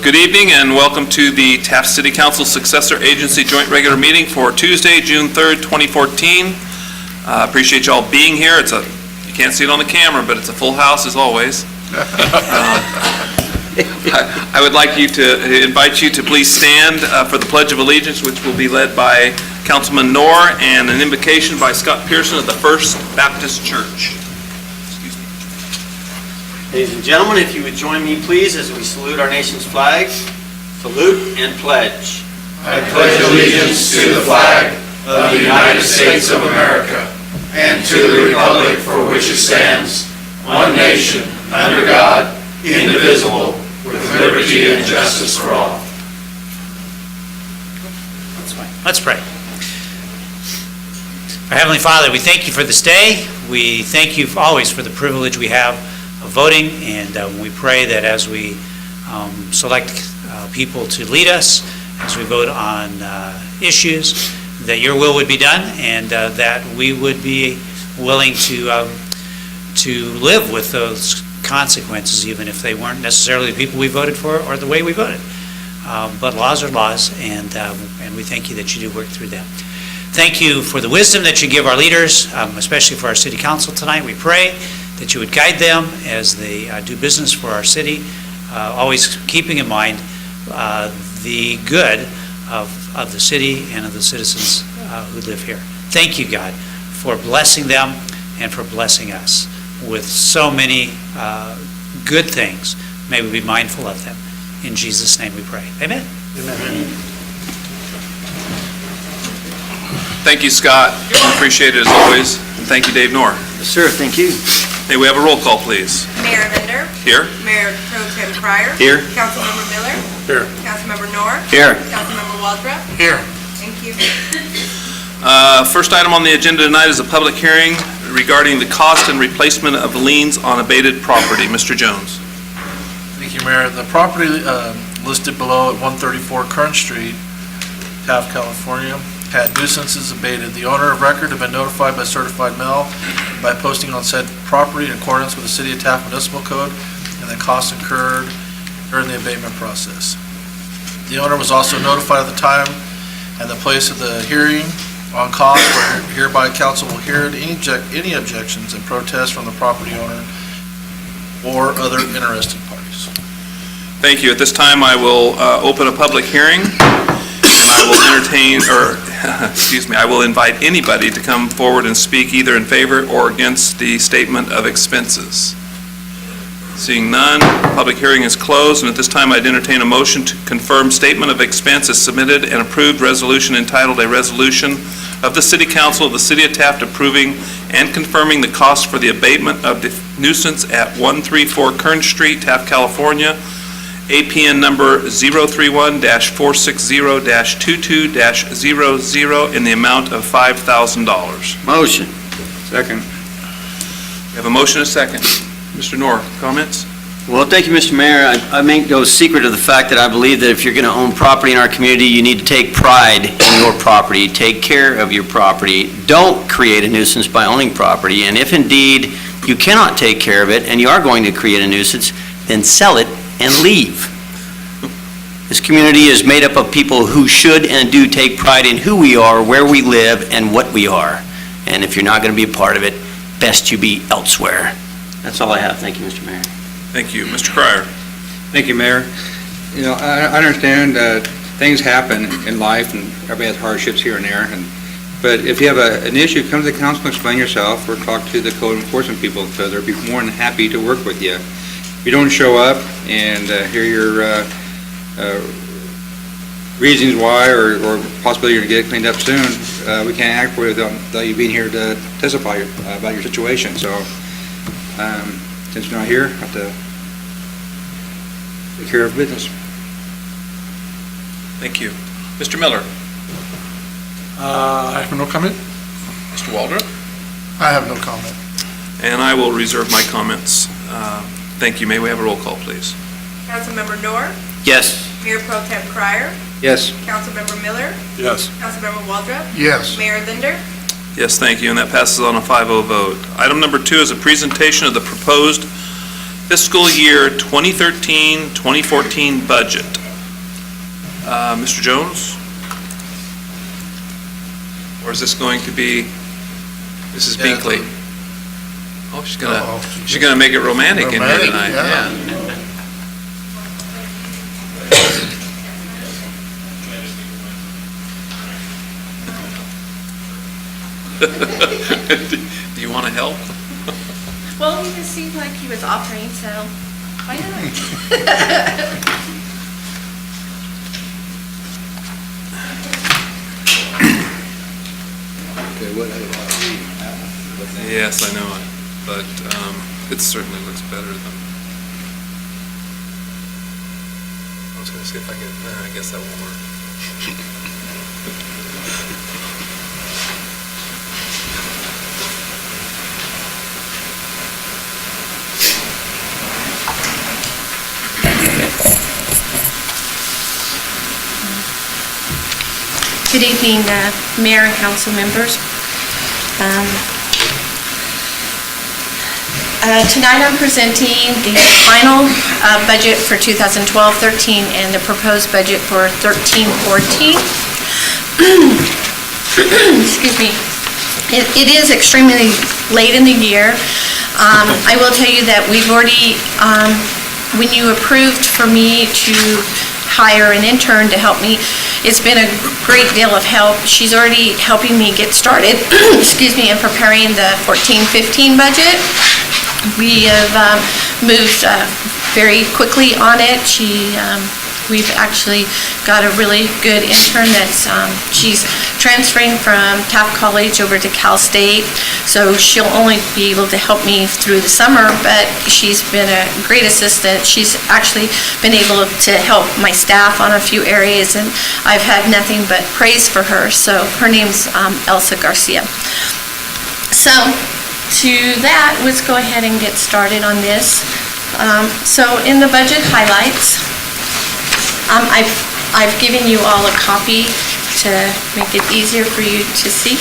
Good evening and welcome to the Taft City Council Successor Agency Joint Regular Meeting for Tuesday, June 3rd, 2014. Appreciate y'all being here. You can't see it on the camera, but it's a full house as always. I would like to invite you to please stand for the Pledge of Allegiance, which will be led by Councilman Knorr, and an invocation by Scott Pearson of the First Baptist Church. Ladies and gentlemen, if you would join me, please, as we salute our nation's flag. Salute and pledge. I pledge allegiance to the flag of the United States of America and to the republic for which it stands, one nation, under God, indivisible, with liberty and justice for all. Let's pray. Our Heavenly Father, we thank you for this day. We thank you always for the privilege we have of voting, and we pray that as we select people to lead us, as we vote on issues, that your will would be done, and that we would be willing to live with those consequences, even if they weren't necessarily the people we voted for or the way we voted. But laws are laws, and we thank you that you do work through them. Thank you for the wisdom that you give our leaders, especially for our city council tonight. We pray that you would guide them as they do business for our city, always keeping in mind the good of the city and of the citizens who live here. Thank you, God, for blessing them and for blessing us with so many good things. May we be mindful of them. In Jesus' name we pray. Amen. Amen. Thank you, Scott. Appreciate it as always. And thank you, Dave Knorr. Yes, sir. Thank you. May we have a roll call, please? Mayor Linder. Here. Mayor Pro Tem Pryor. Here. Councilmember Miller. Here. Councilmember Knorr. Here. Councilmember Waldrop. Here. Thank you. First item on the agenda tonight is a public hearing regarding the cost and replacement of liens on abated property. Mr. Jones. Thank you, Mayor. The property listed below at 134 Kern Street, Taft, California, had nuisances abated. The owner of record had been notified by certified mail by posting on said property in accordance with the City of Taft Municipal Code and the costs incurred during the abatement process. The owner was also notified of the time and the place of the hearing on cost, where hereby council will hear any objections and protests from the property owner or other interested parties. Thank you. At this time, I will open a public hearing, and I will entertain, I will invite anybody to come forward and speak either in favor or against the statement of expenses. Seeing none, public hearing is closed, and at this time I'd entertain a motion to confirm statement of expense as submitted and approved resolution entitled a resolution of the City Council of the City of Taft approving and confirming the cost for the abatement of the nuisance at 134 Kern Street, Taft, California, APN number 031-460-22-00 in the amount of $5,000. Motion. Second. We have a motion and a second. Mr. Knorr, comments? Well, thank you, Mr. Mayor. I make no secret of the fact that I believe that if you're going to own property in our community, you need to take pride in your property, take care of your property. Don't create a nuisance by owning property, and if indeed you cannot take care of it and you are going to create a nuisance, then sell it and leave. This community is made up of people who should and do take pride in who we are, where we live, and what we are. And if you're not going to be a part of it, best you be elsewhere. That's all I have. Thank you, Mr. Mayor. Thank you. Mr. Cryer. Thank you, Mayor. You know, I understand things happen in life, and everybody has hardships here and there. But if you have an issue, come to the council and explain yourself, or talk to the code enforcement people, because they'll be more than happy to work with you. If you don't show up and hear your reasons why, or possibly you're going to get it cleaned up soon, we can't act for you without you being here to testify about your situation. So, since you're not here, I have to take care of business. Thank you. Mr. Miller. I have no comment. Mr. Waldrop. I have no comment. And I will reserve my comments. Thank you. May we have a roll call, please? Councilmember Knorr. Yes. Mayor Pro Tem Pryor. Yes. Councilmember Miller. Yes. Councilmember Waldrop. Yes. Mayor Linder. Yes, thank you, and that passes on a 5-0 vote. Item number 2 is a presentation of the proposed fiscal year 2013-2014 budget. Mr. Jones? Or is this going to be Mrs. Binkley? Oh, she's gonna make it romantic in here Romantic, tonight. yeah. Do you want to help? Well, he just seemed like he was offering, so why not? Yes, I know it, but it certainly looks better than... I was going to see if I could, I guess that won't work. Good evening, Mayor and council members. Tonight I'm presenting the final budget for 2012-13 and the proposed budget for 13-14. Excuse me. It is extremely late in the year. I will tell you that we've already, when you approved for me to hire an intern to help me, it's been a great deal of help. She's already helping me get started, excuse me, in preparing the 14-15 budget. We have moved very quickly on it. We've actually got a really good intern that's, she's transferring from Taft College over to Cal State, so she'll only be able to help me through the summer, but she's been a great assistant. She's actually been able to help my staff on a few areas, and I've had nothing but praise for her. So her name's Elsa Garcia. So to that, let's go ahead and get started on this. So in the budget highlights, I've given you all a copy to make it easier for you to see.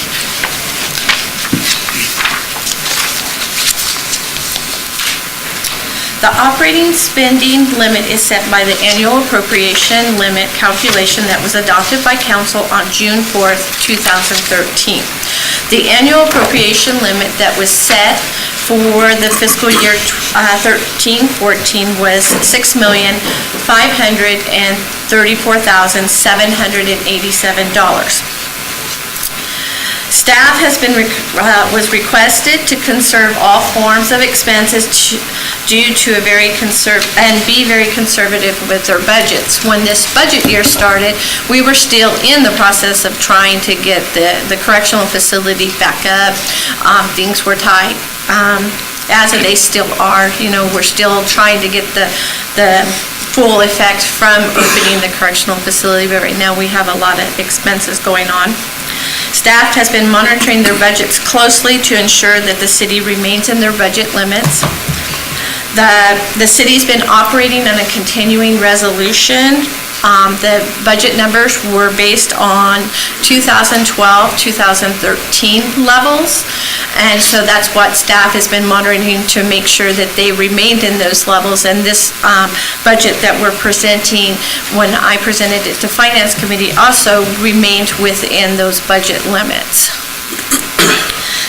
The operating spending limit is set by the annual appropriation limit calculation that was adopted by council on June 4th, 2013. The annual appropriation limit that was set for the fiscal year 13-14 was $6,534,787. Staff was requested to conserve all forms of expenses due to be very conservative with their budgets. When this budget year started, we were still in the process of trying to get the correctional facility back up. Things were tight, as they still are. You know, we're still trying to get the full effect from opening the correctional facility, but right now we have a lot of expenses going on. Staff has been monitoring their budgets closely to ensure that the city remains in their budget limits. The city's been operating on a continuing resolution. The budget numbers were based on 2012-2013 levels, and so that's what staff has been monitoring to make sure that they remained in those levels. And this budget that we're presenting, when I presented it to Finance Committee, also remained within those budget limits.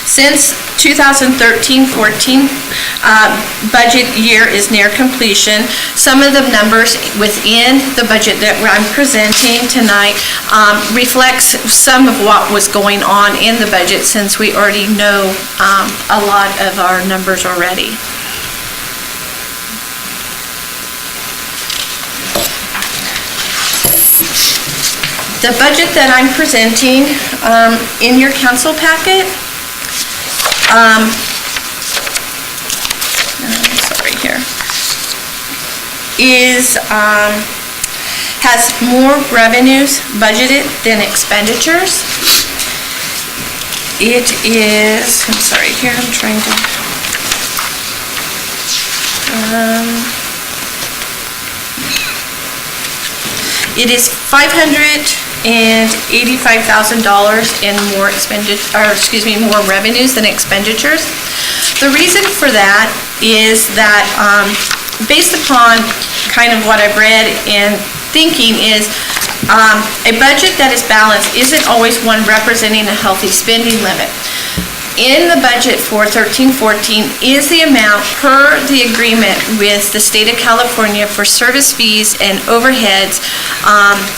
Since 2013-14 budget year is near completion, some of the numbers within the budget that I'm presenting tonight reflects some of what was going on in the budget, since we already know a lot of our numbers already. The budget that I'm presenting in your council packet, has more revenues budgeted than expenditures. It is, I'm sorry, here I'm trying to, it is $585,000 in more more revenues than expenditures. The reason for that is that, based upon kind of what I've read and thinking is, a budget that is balanced isn't always one representing a healthy spending limit. In the budget for 13-14 is the amount per the agreement with the state of California for service fees and overheads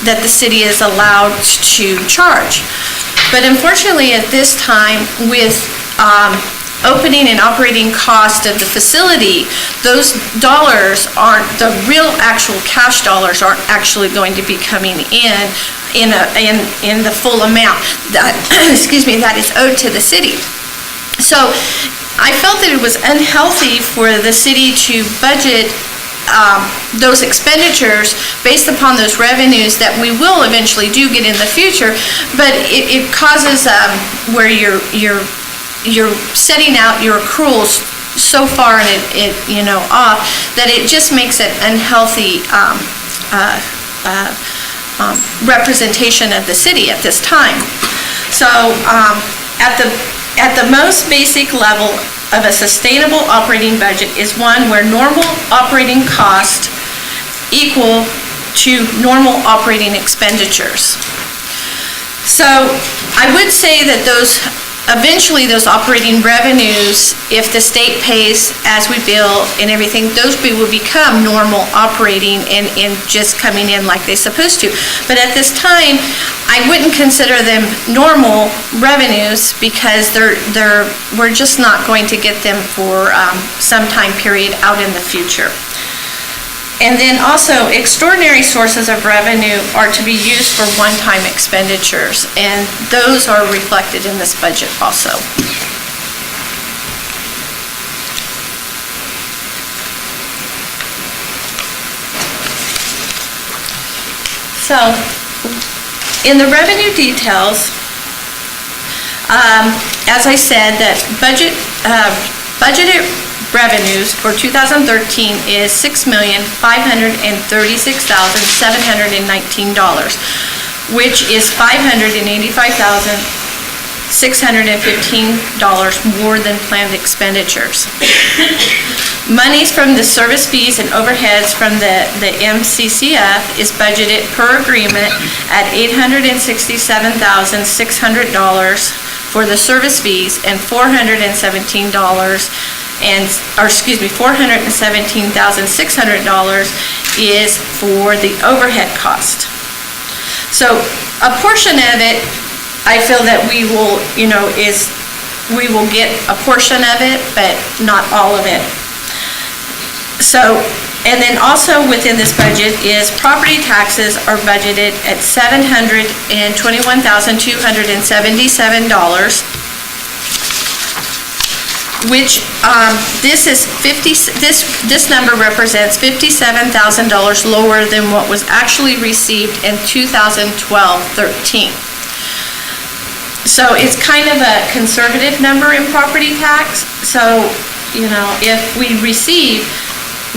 that the city is allowed to charge. But unfortunately, at this time, with opening and operating cost of the facility, those dollars aren't, the real actual cash dollars aren't actually going to be coming in the full amount that, excuse me, that is owed to the city. So I felt that it was unhealthy for the city to budget those expenditures based upon those revenues that we will eventually do get in the future, but it causes where you're setting out your accruals so far and it off that it just makes it unhealthy representation of the city at this time. So at the most basic level of a sustainable operating budget is one where normal operating cost equal to normal operating expenditures. So I would say that eventually those operating revenues, if the state pays as we bill and everything, those will become normal operating and just coming in like they're supposed to. But at this time, I wouldn't consider them normal revenues because we're just not going to get them for some time period out in the future. And then also, extraordinary sources of revenue are to be used for one-time expenditures, and those are reflected in this budget also. So, in the revenue details, as I said, that budgeted revenues for 2013 is $6,536,719, which is $585,615 more than planned expenditures. Monies from the service fees and overheads from the MCCF is budgeted per agreement at $867,600 for the service fees and $417,600 is for the overhead cost. So a portion of it, I feel that we will get a portion of it, but not all of it. So, and then also within this budget is property taxes are budgeted at $721,277. Which this number represents $57,000 lower than what was actually received in 2012-13. So it's kind of a conservative number in property tax. So, if we receive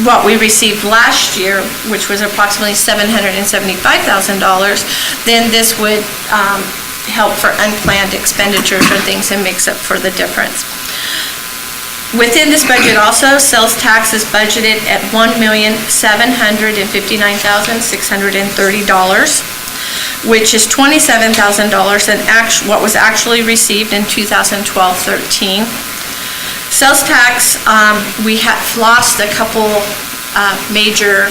what we received last year, which was approximately $775,000, then this would help for unplanned expenditures or things and makes up for the difference. Within this budget also, sales tax is budgeted at $1,759,630, which is $27,000 than what was actually received in 2012-13. Sales tax, we have lost a couple major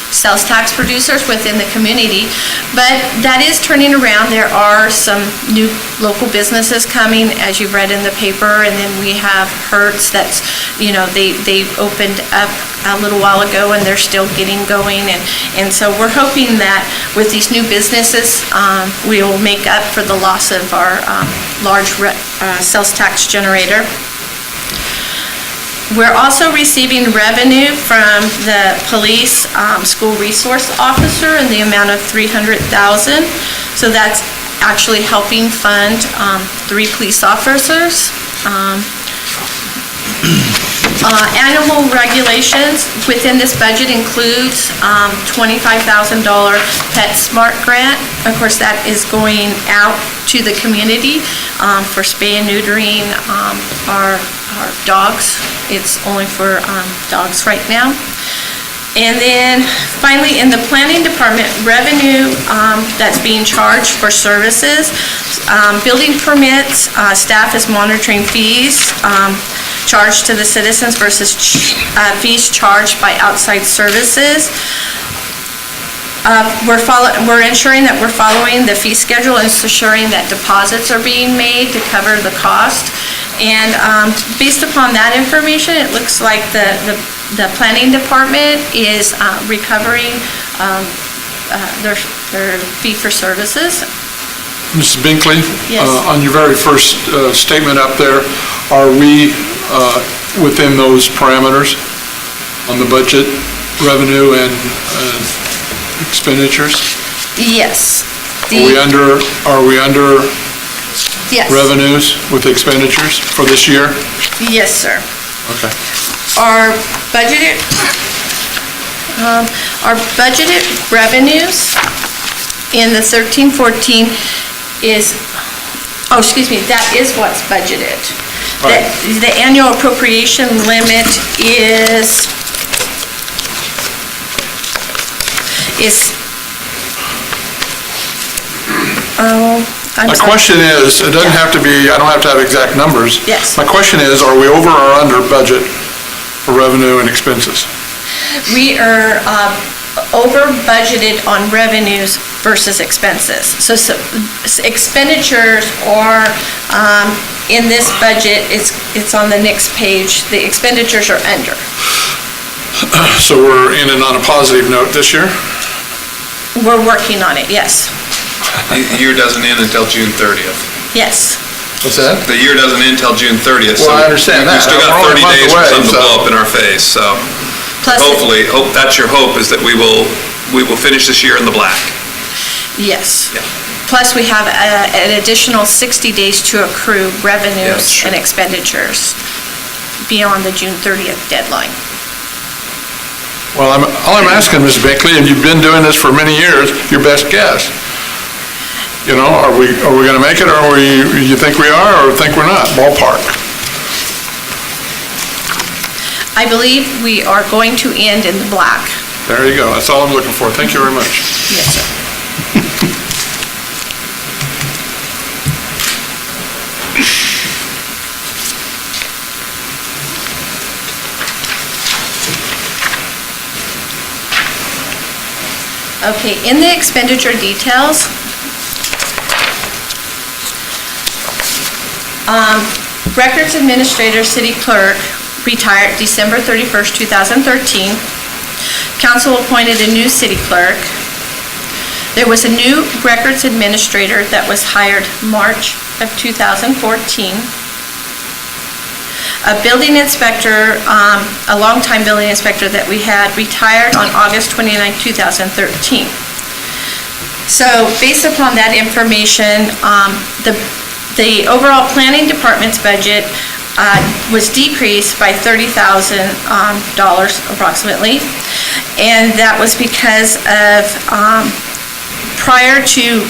sales tax producers within the community, but that is turning around. There are some new local businesses coming, as you've read in the paper, and then we have Hertz that's, they opened up a little while ago and they're still getting going, and so we're hoping that with these new businesses, we will make up for the loss of our large sales tax generator. We're also receiving revenue from the police school resource officer in the amount of $300,000. So that's actually helping fund 3 police officers. Annual regulations within this budget includes $25,000 PetSmart grant. Of course, that is going out to the community for spay and neutering our our dogs. It's only for dogs right now. And then finally, in the planning department, revenue that's being charged for services, building permits, staff is monitoring fees charged to the citizens versus fees charged by outside services. We're ensuring that we're following the fee schedule and ensuring that deposits are being made to cover the cost. And based upon that information, it looks like the planning department is recovering their fee for services. Mrs. Binkley? Yes. On your very first statement up there, are we within those parameters on the budget, revenue and expenditures? Yes. Are we under Yes. revenues with expenditures for this year? Yes, sir. Okay. Our budgeted revenues in the 13-14 is, that is what's budgeted. Right. The annual appropriation limit is My question is, it doesn't have to be, I don't have to have exact numbers. Yes. My question is, are we over or under budget for revenue and expenses? We are over budgeted on revenues versus expenses. So expenditures are, in this budget, it's on the next page, the expenditures are under. So we're in and on a positive note this year? We're working on it, yes. The year doesn't end until June 30th. Yes. What's that? The year doesn't end until June 30th. so Well, I understand that. We still got We're only 30 a month days for away, something to so- blow up in our face, so Plus, hopefully, that's your hope, is that we will finish this year in the black. yes. Yeah. Plus, we have an additional 60 days to accrue Yes, revenues sure. and expenditures beyond the June 30th deadline. Well, all I'm asking, Mrs. Binkley, and you've been doing this for many years, your best guess. You know, are we going to make it, or you think we are, or think we're not? Ballpark. I believe we are going to end in the black. There you go. That's all I'm looking for. Thank you very much. Yes, sir. Okay, in the expenditure details, Records Administrator, City Clerk, retired December 31st, 2013. Council appointed a new city clerk. There was a new Records Administrator that was hired March of 2014. A building inspector, a longtime building inspector that we had, retired on August 29, 2013. So based upon that information, the overall planning department's budget was decreased by $30,000 approximately. And that was because of, prior to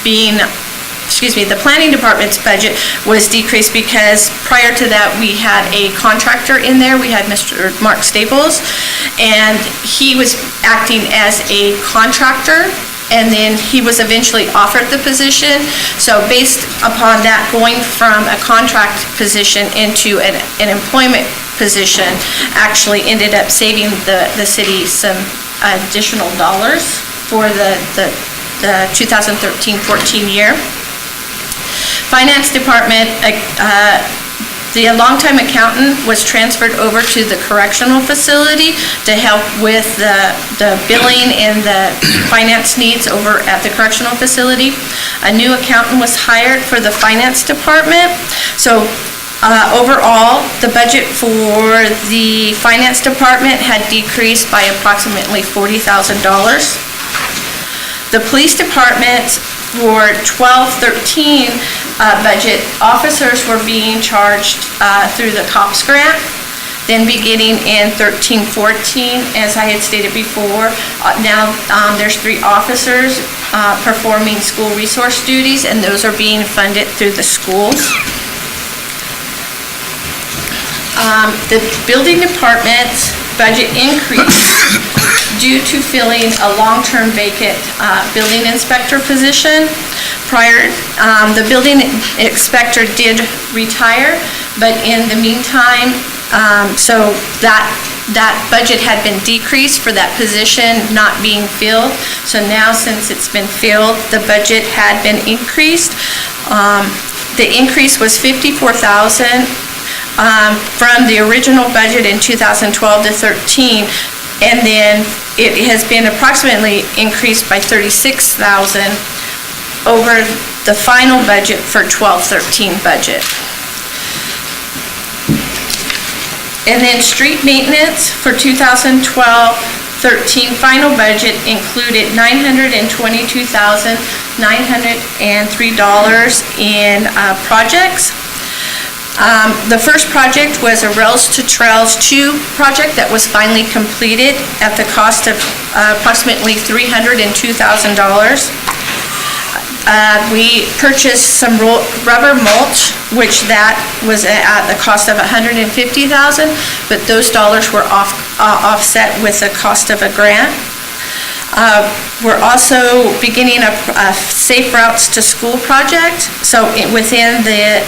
the planning department's budget was decreased because prior to that, we had a contractor in there. We had Mr. Mark Staples, and he was acting as a contractor, and then he was eventually offered the position. So based upon that, going from a contract position into an employment position actually ended up saving the city some additional dollars for the 2013-14 year. Finance department, the longtime accountant was transferred over to the correctional facility to help with the billing and the finance needs over at the correctional facility. A new accountant was hired for the finance department. So overall, the budget for the finance department had decreased by approximately $40,000. The police department for 12-13 budget, officers were being charged through the COPS grant. Then beginning in 13-14, as I had stated before, now there's 3 officers performing school resource duties, and those are being funded through the schools. The building department's budget increased due to filling a long-term vacant building inspector position. The building inspector did retire, but in the meantime, so that budget had been decreased for that position not being filled. So now, since it's been filled, the budget had been increased. The increase was $54,000 from the original budget in 2012 to 13, and then it has been approximately increased by $36,000 over the final budget for 12-13 budget. And then street maintenance for 2012-13 final budget included $922,903 in projects. The first project was a Rails to Trails 2 project that was finally completed at the cost of approximately $302,000. We purchased some rubber mulch, which that was at the cost of $150,000, but those dollars were offset with the cost of a grant. We're also beginning a Safe Routes to School project. So within the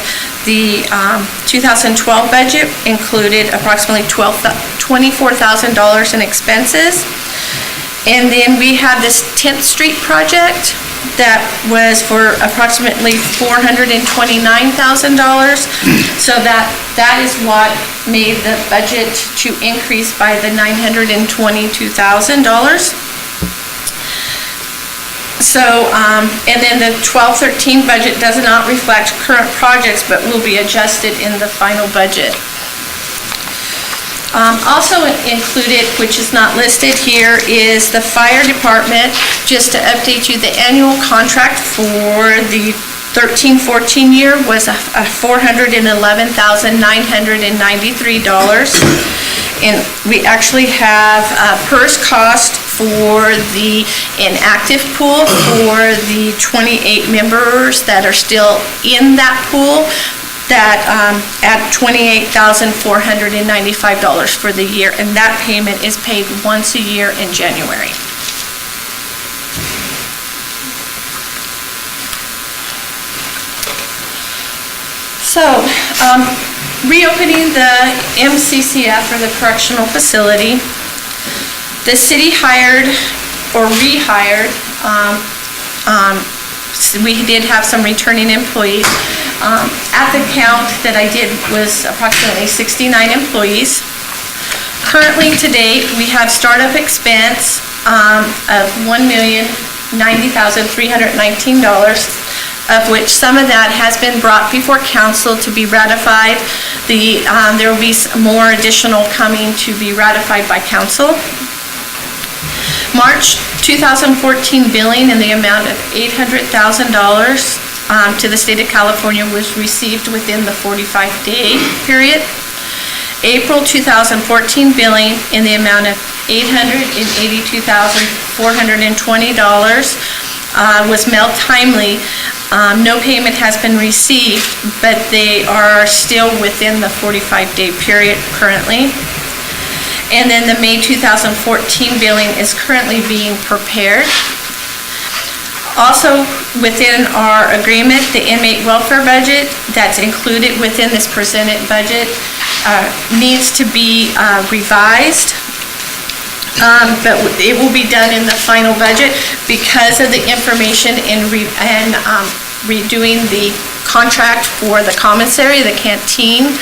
2012 budget included approximately $24,000 in expenses. And then we have this 10th Street project that was for approximately $429,000. So that is what made the budget to increase by the $922,000. So, and then the 12-13 budget does not reflect current projects, but will be adjusted in the final budget. Also included, which is not listed here, is the fire department. Just to update you, the annual contract for the 13-14 year was $411,993. And we actually have PERS cost for the inactive pool for the 28 members that are still in that pool, that at $28,495 for the year, and that payment is paid once a year in January. So, reopening the MCCF, or the correctional facility, the city hired or rehired, we did have some returning employees. At the count that I did was approximately 69 employees. Currently, to date, we have startup expense of $1,090,319, of which some of that has been brought before council to be ratified. There will be more additional coming to be ratified by council. March 2014 billing in the amount of $800,000 to the state of California was received within the 45-day period. April 2014 billing in the amount of $882,420 was mailed timely. No payment has been received, but they are still within the 45-day period currently. And then the May 2014 billing is currently being prepared. Also, within our agreement, the inmate welfare budget that's included within this presented budget needs to be revised. But it will be done in the final budget because of the information in redoing the contract for the commissary, the canteen.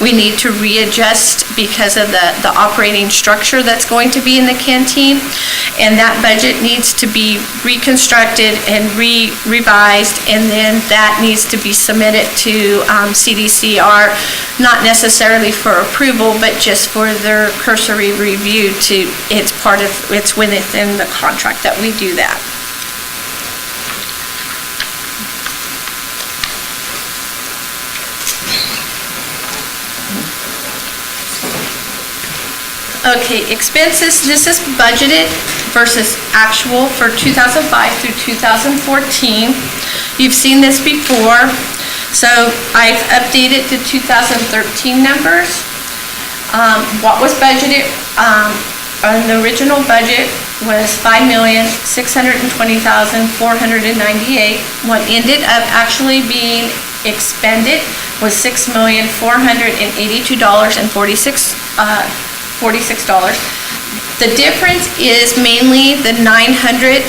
We need to readjust because of the operating structure that's going to be in the canteen. And that budget needs to be reconstructed and revised, and then that needs to be submitted to CDCR, not necessarily for approval, but just for their cursory review. It's within the contract that we do that. Okay, expenses, this is budgeted versus actual for 2005 through 2014. You've seen this before, so I've updated the 2013 numbers. What was budgeted, on the original budget was $5,620,498. What ended up actually being expended was $6,482,46. The difference is mainly the $900,000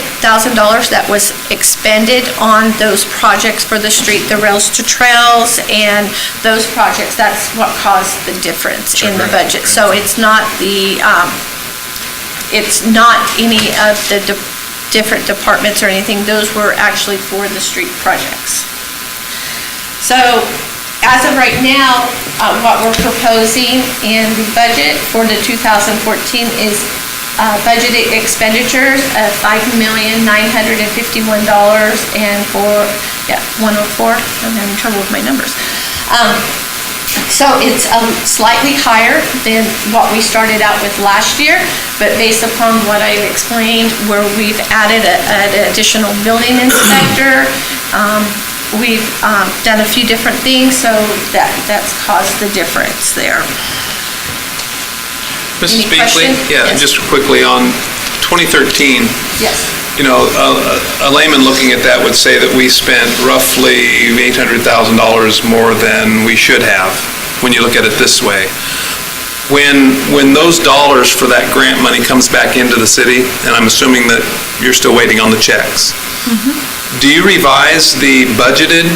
that was expended on those projects for the street, the rails to trails and those projects. That's what caused the difference in the budget. So it's not any of the different departments or anything. Those were actually for the street projects. So as of right now, what we're proposing in the budget for the 2014 is budgeted expenditures of $5,951 and for, 104, I'm having trouble with my numbers. So it's slightly higher than what we started out with last year, but based upon what I explained, where we've added an additional building inspector, we've done a few different things, so that's caused the difference there. Mrs. Any Binkley? question? Yeah, Yes. just quickly on 2013, Yes. you know, a layman looking at that would say that we spent roughly $800,000 more than we should have, when you look at it this way. When those dollars for that grant money comes back into the city, and I'm assuming that you're still waiting on the checks, do you revise the budgeted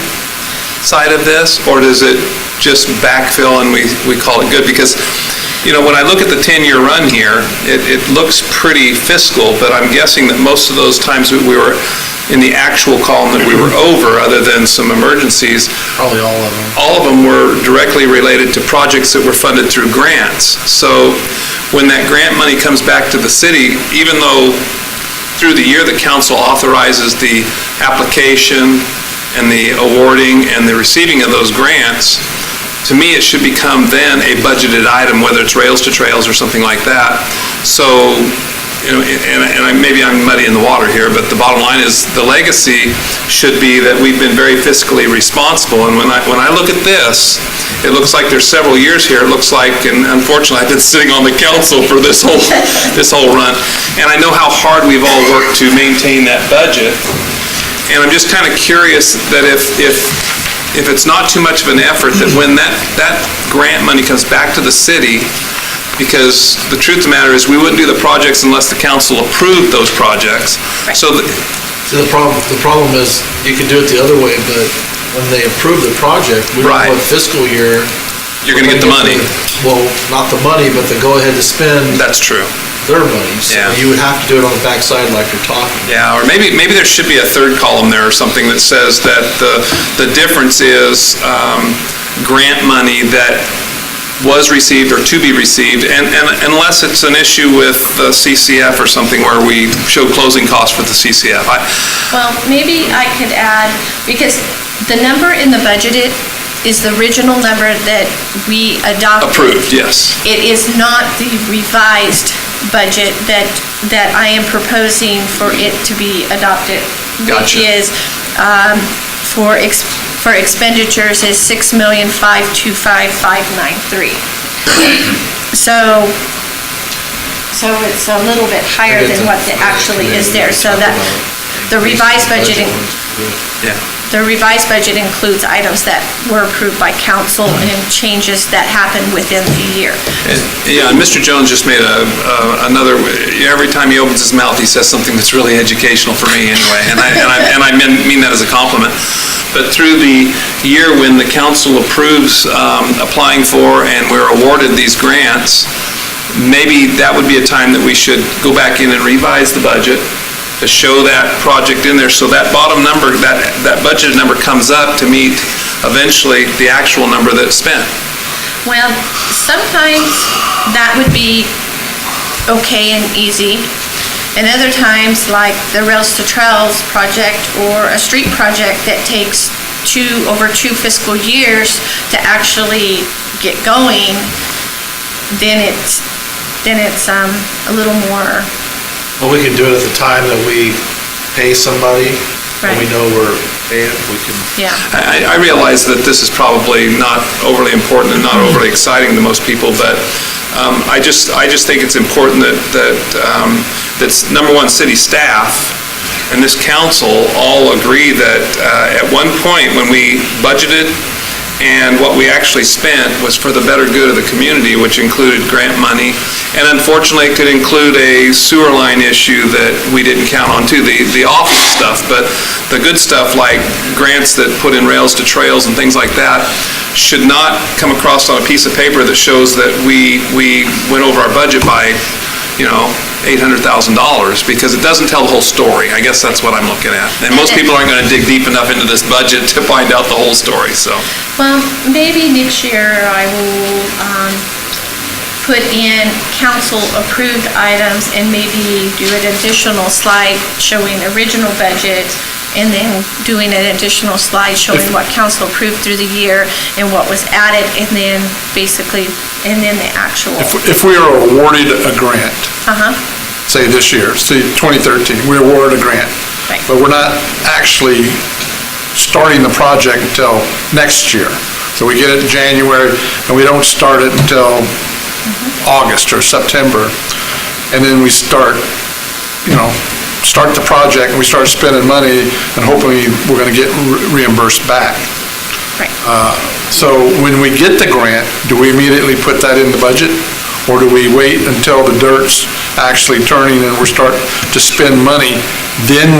side of this, or does it just backfill and we call it good? Because, you know, when I look at the 10-year run here, it looks pretty fiscal, but I'm guessing that most of those times we were in the actual column that we were over, other than some emergencies, Probably all of them. all of them were directly related to projects that were funded through grants. So when that grant money comes back to the city, even though through the year the council authorizes the application and the awarding and the receiving of those grants, to me, it should become then a budgeted item, whether it's rails to trails or something like that. So, you know, maybe I'm muddying the water here, but the bottom line is the legacy should be that we've been very fiscally responsible. And when I look at this, it looks like there's several years here. It looks like, and unfortunately, I've been sitting on the council for this whole run, and I know how hard we've all worked to maintain that budget. And I'm just kind of curious that if it's not too much of an effort, that when that grant money comes back to the city, because the truth of the matter is, we wouldn't do the projects unless the council approved those projects. So, See, the problem is, you can do it the other way, but when they approve the project, we don't Right. know what fiscal year. you're going to get the money. Well, not the money, but the go-ahead to spend That's true. their money. So Yeah. you would have to do it on the backside like you're talking. Yeah, or maybe there should be a third column there or something that says that the difference is grant money that was received or to be received, and unless it's an issue with the CCF or something where we show closing costs for the CCF. Well, maybe I could add, because the number in the budgeted is the original number that we adopted. Approved, yes. It is not the revised budget that I am proposing for it to be adopted. Gotcha. Which is, for expenditures is $6,525,593. So it's a little bit higher than what actually is there. So that, the revised budget, Yeah. the revised budget includes items that were approved by council and changes that happened within the year. Yeah, and Mr. Jones just made another, every time he opens his mouth, he says something that's really educational for me anyway, and I mean that as a compliment. But through the year when the council approves applying for and we're awarded these grants, maybe that would be a time that we should go back in and revise the budget to show that project in there, so that bottom number, that budgeted number comes up to meet eventually the actual number that's spent. Well, sometimes that would be okay and easy, and other times, like the Rails to Trails project or a street project that takes over two fiscal years to actually get going, then it's a little more. Well, we can do it at the time that we pay somebody, and we Right. know we're paying, we can. Yeah. I realize that this is probably not overly important and not overly exciting to most people, but I just think it's important that's, number one, city staff and this council all agree that at one point when we budgeted and what we actually spent was for the better good of the community, which included grant money, and unfortunately it could include a sewer line issue that we didn't count on too, the awful stuff, but the good stuff like grants that put in rails to trails and things like that should not come across on a piece of paper that shows that we went over our budget by, $800,000, because it doesn't tell the whole story. I guess that's what I'm looking at. And most people aren't going to dig deep enough into this budget to find out the whole story, so. Well, maybe next year I will put in council-approved items and maybe do an additional slide showing original budget and then doing an additional slide showing what council approved through the year and what was added, and then basically, and then the actual. If we are awarded a grant, Uh-huh, say this year, say 2013, we awarded a grant, right. but we're not actually starting the project until next year. So we get it in January, and we don't start it until August or September, and then we start the project, and we start spending money, and hopefully we're going to get reimbursed back. Right. So when we get the grant, do we immediately put that in the budget? Or do we wait until the dirt's actually turning and we're starting to spend money? Then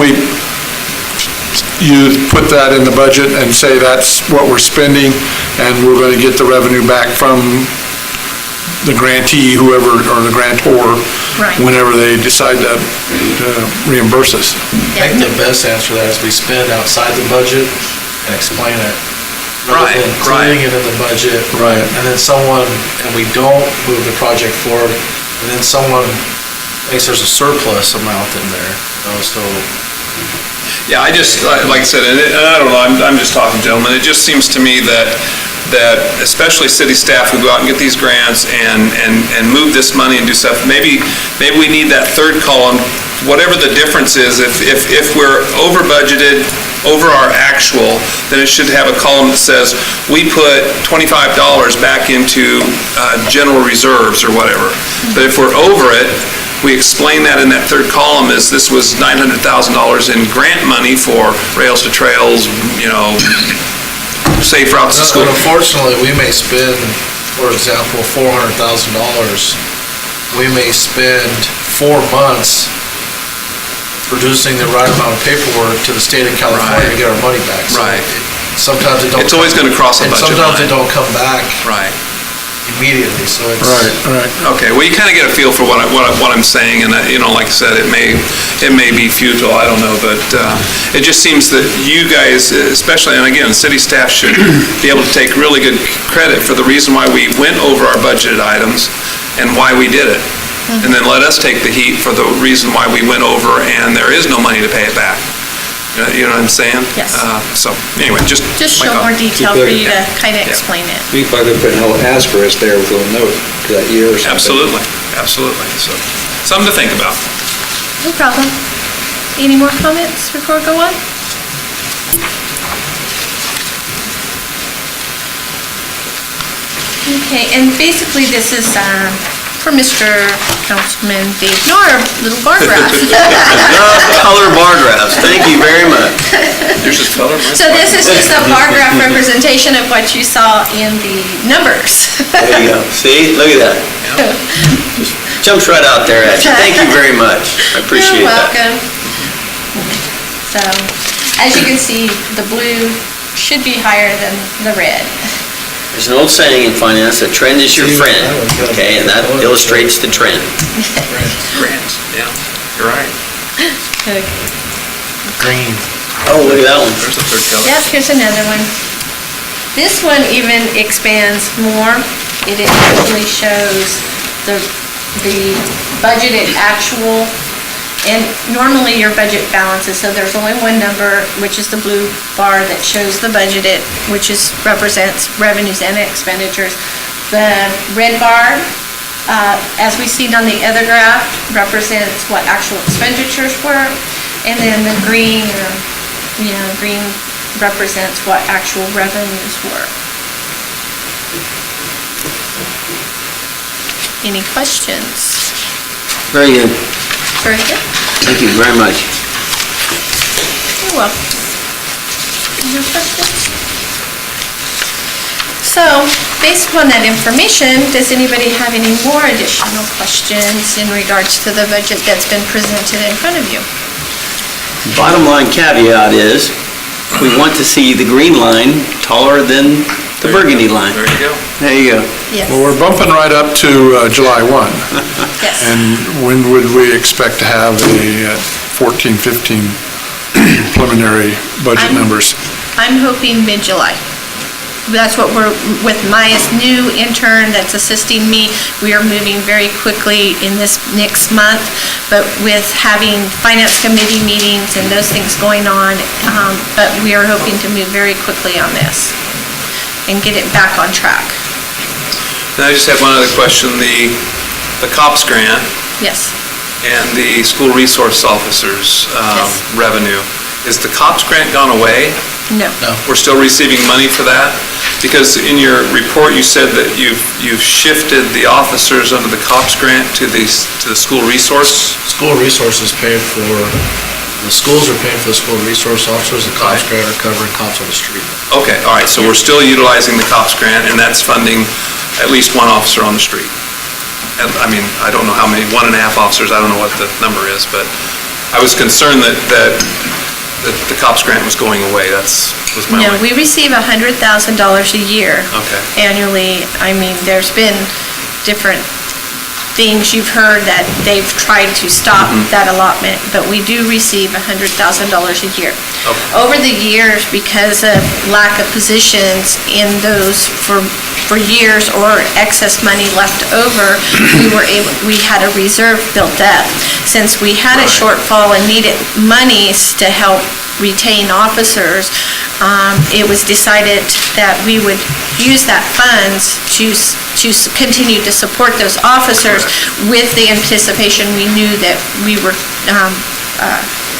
you put that in the budget and say that's what we're spending, and we're going to get the revenue back from the grantee, whoever, or the grantor, Right. whenever they decide to reimburse us. I think the best answer to that is we spend outside the budget and explain it. Right, Rather than including it in the budget. Right. And then and we don't move the project forward, and then someone thinks there's a surplus amount in there, so. Yeah, I just, like I said, and I don't know, I'm just talking, gentlemen, it just seems to me that especially city staff who go out and get these grants and move this money and do stuff, maybe we need that third column, whatever the difference is, if we're over budgeted, over our actual, then it should have a column that says, we put $25 back into general reserves or whatever. But if we're over it, we explain that in that third column as this was $900,000 in grant money for rails to trails, safe routes to school. Unfortunately, we may spend, for example, $400,000. We may spend 4 months producing the right amount of paperwork to the state of California to get our money back. So Right. Sometimes it don't. It's always going to cross a budget And sometimes line. it don't come back Right. immediately, so it's. Right. Okay, well, you kind of get a feel for what I'm saying, and, like I said, it may be futile, I don't know, but it just seems that you guys, especially, and again, city staff should be able to take really good credit for the reason why we went over our budgeted items and why we did it. And then let us take the heat for the reason why we went over and there is no money to pay it back. You know what I'm saying? Yes. So, anyway, just. Just my show more comment. detail for you to kind of Yeah. explain it. We can probably put a little asterisk there with a little note to that year or something. Absolutely. So, something to think about. No problem. Any more comments before we go on? Okay, and basically this is for Mr. Councilman Dave Nor, little bar graph. Color bar graphs, thank you very much. Yours is color, mine's So white. this is just a bar graph representation of what you saw in the numbers. There you go. See, look at that. Jumps right out there at you. Thank you very much. I appreciate You're that. welcome. So, as you can see, the blue should be higher than the red. There's an old saying in finance, a trend is your friend, okay, and that illustrates the trend. Grants, yeah, you're right. Okay. Green. Oh, look at that one. There's the third color. Yep, here's another one. This one even expands more. It actually shows the budgeted actual, and normally your budget balances, so there's only one number, which is the blue bar that shows the budgeted, which represents revenues and expenditures. The red bar, as we seen on the other graph, represents what actual expenditures were, and then the green, green represents what actual revenues were. Any questions? Very good. Very good. Thank you very much. You're welcome. Any questions? So, based upon that information, does anybody have any more additional questions in regards to the budget that's been presented in front of you? Bottom line caveat is, we want to see the green line taller than the burgundy line. There you go. There you go. Yes. Well, we're bumping right up to July 1. Yes. And when would we expect to have the 14, 15 preliminary budget I'm- numbers? I'm hoping mid-July. That's what we're, with Maya's new intern that's assisting me, we are moving very quickly in this next month, but with having finance committee meetings and those things going on, but we are hoping to move very quickly on this and get it back on track. And I just have one other question. The COPS grant Yes. and the school resource officers Yes. revenue, is the COPS grant gone away? No. We're still receiving money for that? Because in your report, you said that you've shifted the officers under the COPS grant to the school resource? School resources pay for, the schools are paying for the school resource officers, the cops grant are covering cops on the street. Okay, all right, so we're still utilizing the COPS grant, and that's funding at least one officer on the street. And, I mean, I don't know how many, 1.5 officers, I don't know what the number is, but I was concerned that the COPS grant was going away. Was my No, only... we receive $100,000 a year Okay. annually. I mean, there's been different things you've heard that they've tried to stop that allotment, but we do receive $100,000 a year. Okay. Over the years, because of lack of positions in those for years or excess money left over, we had a reserve built up. Since we had a Right. shortfall and needed monies to help retain officers, it was decided that we would use that funds to continue to support those officers with the anticipation we knew that we were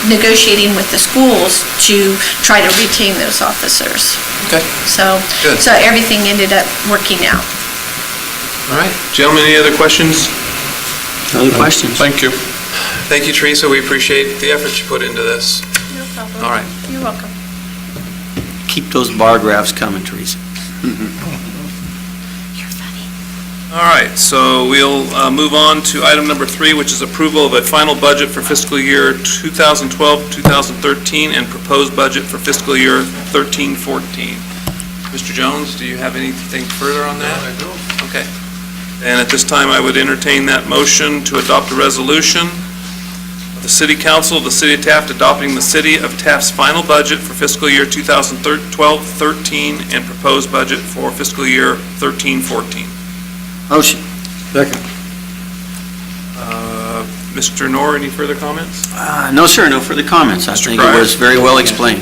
negotiating with the schools to try to retain those officers. Okay. So, Good. so everything ended up working out. All right. Gentlemen, any other questions? Other questions? Thank you. Thank you, Teresa. We appreciate the effort you put into this. No problem. All right. You're welcome. Keep those bar graphs coming, Teresa. You're funny. All right, so we'll move on to item number 3, which is approval of a final budget for fiscal year 2012-2013 and proposed budget for fiscal year 13-14. Mr. Jones, do you have anything further on that? I don't. Okay. And at this time, I would entertain that motion to adopt a resolution of the City Council of the City of Taft adopting the City of Taft's final budget for fiscal year 2012-13 and proposed budget for fiscal year 13-14. Motion. Second. Mr. Knorr, any further comments? No, sir, no further comments. I Mr. think it Cryer? was very well explained.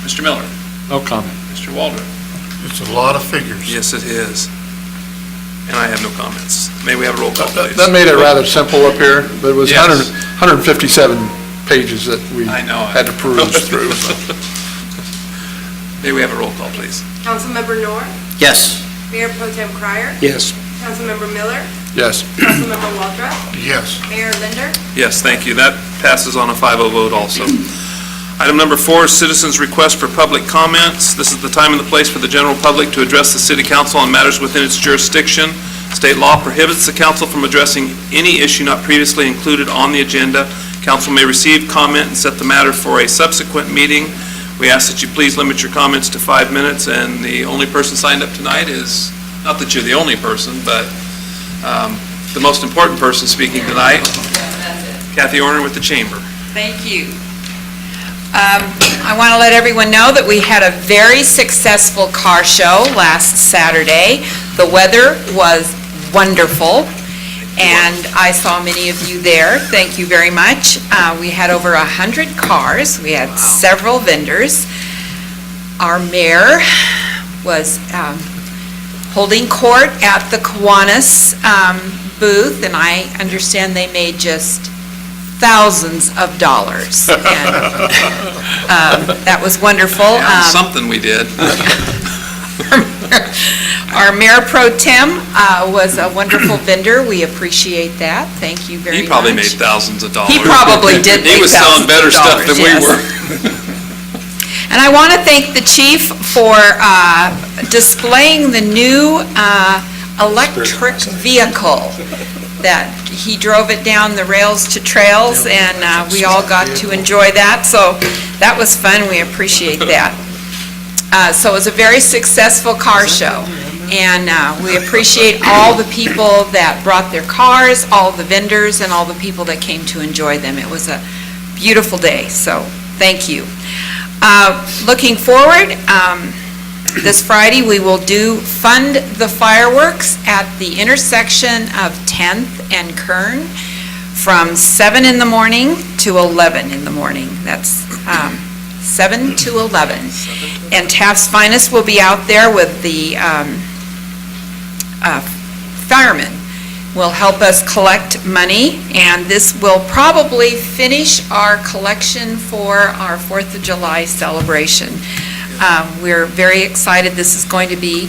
Mr. Miller? No comment. Mr. Waldron? It's a lot of figures. Yes, it is. And I have no comments. May we have a roll call, please? That made it rather simple up here, but it was Yes. 157 pages that we I know. had to peruse through. May we have a roll call, please? Councilmember Noor, Yes. Mayor Pro Tem Cryer, Yes. Councilmember Miller, Yes. Councilmember Waldrop, Yes. Mayor Linder, Yes, thank you. That passes on a 5-0 vote also. Item number 4 is citizens' request for public comments. This is the time and the place for the general public to address the city council on matters within its jurisdiction. State law prohibits the council from addressing any issue not previously included on the agenda. Council may receive comment and set the matter for a subsequent meeting. We ask that you please limit your comments to 5 minutes, and the only person signed up tonight is, not that you're the only person, but the most important person speaking tonight, Kathy Orner with the Chamber. Thank you. I want to let everyone know that we had a very successful car show last Saturday. The weather was wonderful, and I saw many of you there. Thank you very much. We had over 100 cars. We had several vendors. Our mayor was holding court at the Kiwanis booth, and I understand they made just thousands of dollars. And that was wonderful. Yeah, something we did. Our Mayor Pro Tem was a wonderful vendor. We appreciate that. Thank you very much. He probably made thousands of dollars. He probably did He make was selling thousands better of stuff than we dollars, were. And I want to thank the chief for displaying the new electric vehicle, that he drove it down the rails to trails, and we all got to enjoy that, so that was fun. We appreciate that. So it was a very successful car show, and we appreciate all the people that brought their cars, all the vendors, and all the people that came to enjoy them. It was a beautiful day, so thank you. Looking forward, this Friday, we will fund the fireworks at the intersection of 10th and Kern from 7 in the morning to 11 in the morning. That's 7 to 11. And Taft's Finest will be out there with the firemen. Will help us collect money, and this will probably finish our collection for our 4th of July celebration. We're very excited. This is going to be,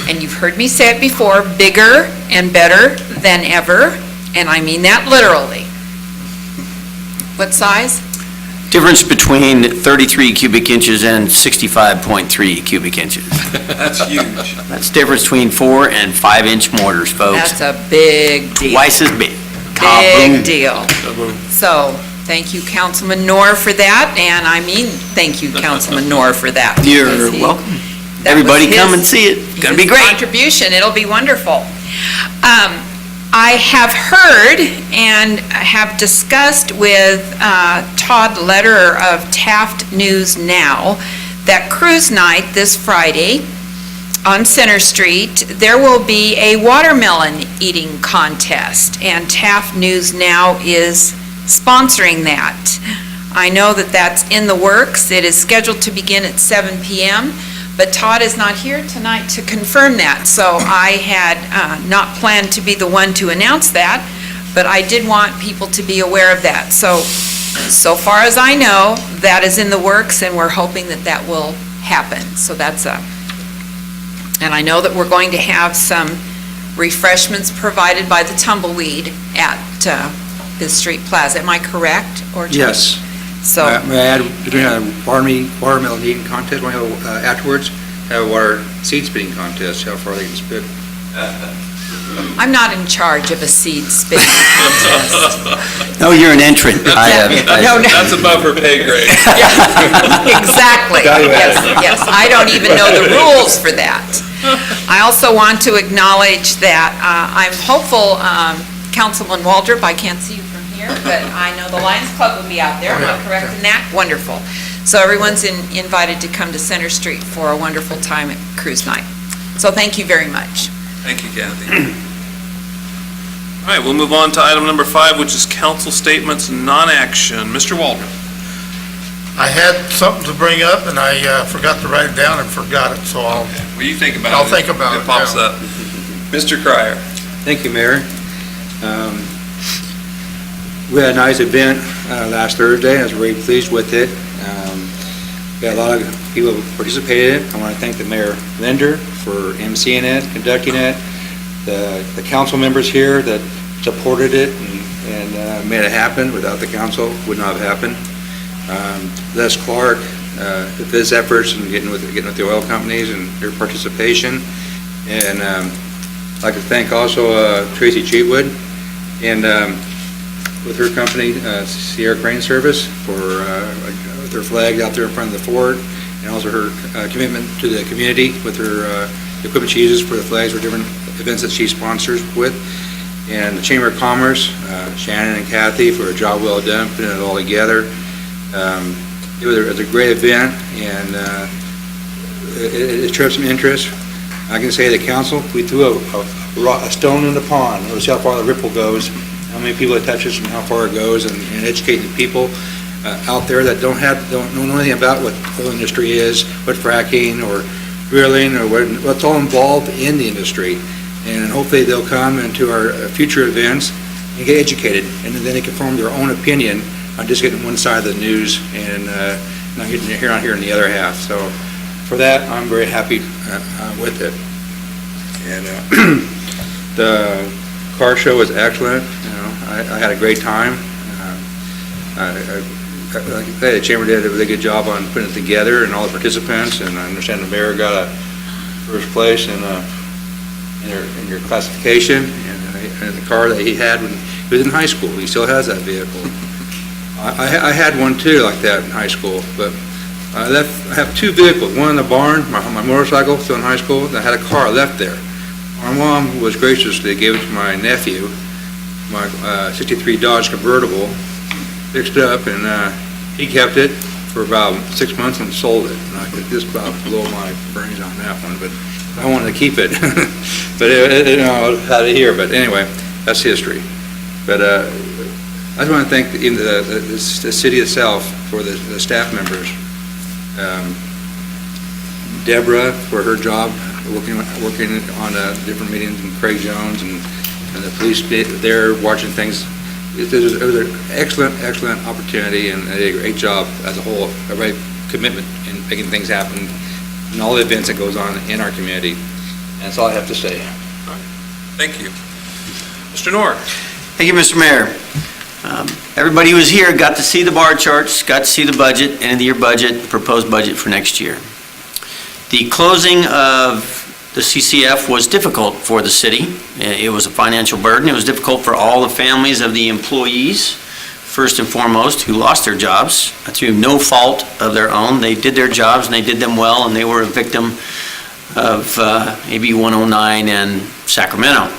and you've heard me say it before, bigger and better than ever, and I mean that literally. What size? Difference between 33 cubic inches and 65.3 cubic inches. That's huge. That's difference between 4 and 5 inch mortars, folks. That's a big deal. Twice as big. Big deal. So, thank you, Councilman Knorr, for that, and I mean, thank you, Councilman Knorr, for that. You're because welcome. that Everybody was come his- and see it. It's gonna be his great. Contribution, it'll be wonderful. I have heard and have discussed with Todd Lederer of Taft News Now that Cruise Night this Friday on Center Street, there will be a watermelon eating contest, and Taft News Now is sponsoring that. I know that that's in the works. It is scheduled to begin at 7 p.m., but Todd is not here tonight to confirm that, so I had not planned to be the one to announce that, but I did want people to be aware of that. So far as I know, that is in the works, and we're hoping that that will happen. So that's and I know that we're going to have some refreshments provided by the Tumbleweed at the Street Plaza. Am I correct? Or Yes. So, May I add, we're doing a watermelon eating contest, we have afterwards, have a water seed spitting contest, how far they can spit. I'm not in charge of a seed spitting contest. No, you're an entrant. No, no. That's above her pay grade. Exactly. Yes. I don't even know the rules for that. I also want to acknowledge that I'm hopeful, Councilman Waldrop, I can't see you from here, but I know the Lions Club will be out there. Am I correct in that? Wonderful. So everyone's invited to come to Center Street for a wonderful time at Cruise Night. So thank you very much. Thank you, Kathy. All right, we'll move on to item number 5, which is council statements, non-action. Mr. Waldron. I had something to bring up, and I forgot to write it down and forgot it, so I'll... Well, you think about it. I'll think about it, It pops yeah. up. Mr. Cryer. Thank you, Mayor. We had a nice event last Thursday. I was very pleased with it. We had a lot of people who participated. I want to thank the Mayor Linder for emceeing it, conducting it, the council members here that supported it and made it happen. Without the council, it would not have happened. Les Clark, with his efforts and getting with the oil companies and their participation. And I'd like to thank also Tracy Cheatwood and with her company, Sierra Crane Service, for their flag out there in front of the fort, and also her commitment to the community with her equipment she uses for the flags for different events that she sponsors with. And the Chamber of Commerce, Shannon and Kathy, for a job well done, putting it all together. It was a great event, and it showed some interest. I can say the council, we threw a stone in the pond. We'll see how far the ripple goes, how many people it touches and how far it goes, and educating people out there that don't know anything about what the oil industry is, what fracking or drilling or what's all involved in the industry. And hopefully they'll come into our future events and get educated, and then they can form their own opinion on just getting one side of the news and not hearing the other half. So for that, I'm very happy with it. And the car show was excellent, I had a great time. Like I say, the chamber did a really good job on putting it together and all the participants, and I understand the mayor got a first place in your classification, and the car that he had when he was in high school. He still has that vehicle. I had one too like that in high school, but I have two vehicles, one in the barn, my motorcycle, still in high school, and I had a car left there. My mom was gracious, they gave it to my nephew, my 63 Dodge convertible, fixed it up, and he kept it for about 6 months and sold it. And I could just about blow my brains on that one, but I wanted to keep it. But I had it here, but anyway, that's history. But I just want to thank the city itself for the staff members. Deborah for her job working on different meetings, and Craig Jones and the police there watching things. It was an excellent opportunity, and they did a great job as a whole, a great commitment in making things happen and all the events that goes on in our community. And that's all I have to say. Thank you. Mr. Knorr? Thank you, Mr. Mayor. Everybody who was here got to see the bar charts, got to see the budget, end of the year budget, proposed budget for next year. The closing of the CCF was difficult for the city. It was a financial burden. It was difficult for all the families of the employees, first and foremost, who lost their jobs through no fault of their own. They did their jobs and they did them well, and they were a victim of AB 109 and Sacramento.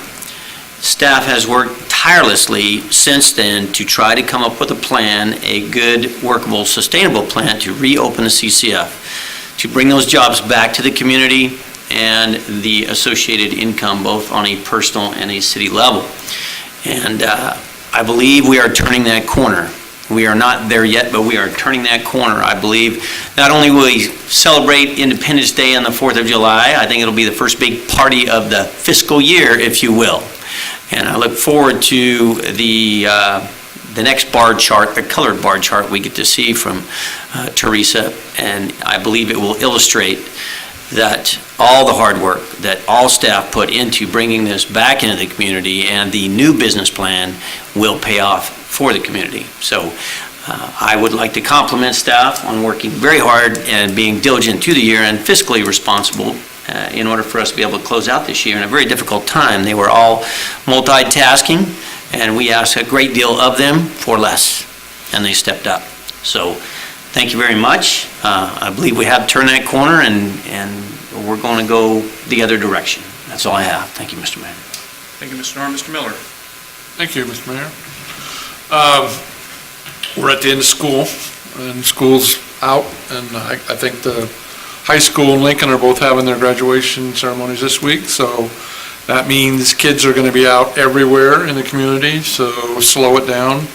Staff has worked tirelessly since then to try to come up with a plan, a good, workable, sustainable plan to reopen the CCF, to bring those jobs back to the community and the associated income, both on a personal and a city level. And I believe we are turning that corner. We are not there yet, but we are turning that corner. I believe not only will we celebrate Independence Day on the 4th of July, I think it'll be the first big party of the fiscal year, if you will. And I look forward to the next bar chart, the colored bar chart we get to see from Teresa, and I believe it will illustrate that all the hard work that all staff put into bringing this back into the community and the new business plan will pay off for the community. So I would like to compliment staff on working very hard and being diligent to the year and fiscally responsible in order for us to be able to close out this year in a very difficult time. They were all multitasking, and we asked a great deal of them for less, and they stepped up. So thank you very much. I believe we have turned that corner, and we're going to go the other direction. That's all I have. Thank you, Mr. Mayor. Thank you, Mr. Knorr. Mr. Miller? Thank you, Mr. Mayor. We're at the end of school, and school's out, and I think the high school and Lincoln are both having their graduation ceremonies this week, so that means kids are going to be out everywhere in the community, so slow it down.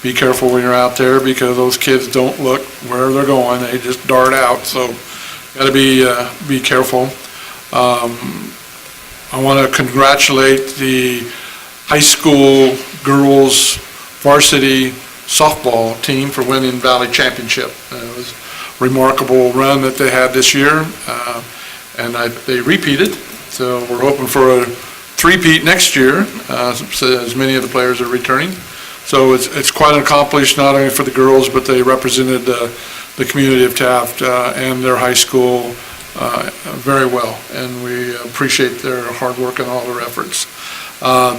Be careful when you're out there, because those kids don't look where they're going, they just dart out, so got to be careful. I want to congratulate the high school girls varsity softball team for winning Valley Championship. It was a remarkable run that they had this year, and they repeated, so we're hoping for a three-peat next year, as many of the players are returning. So it's quite an accomplishment, not only for the girls, but they represented the community of Taft and their high school very well, and we appreciate their hard work and all their efforts.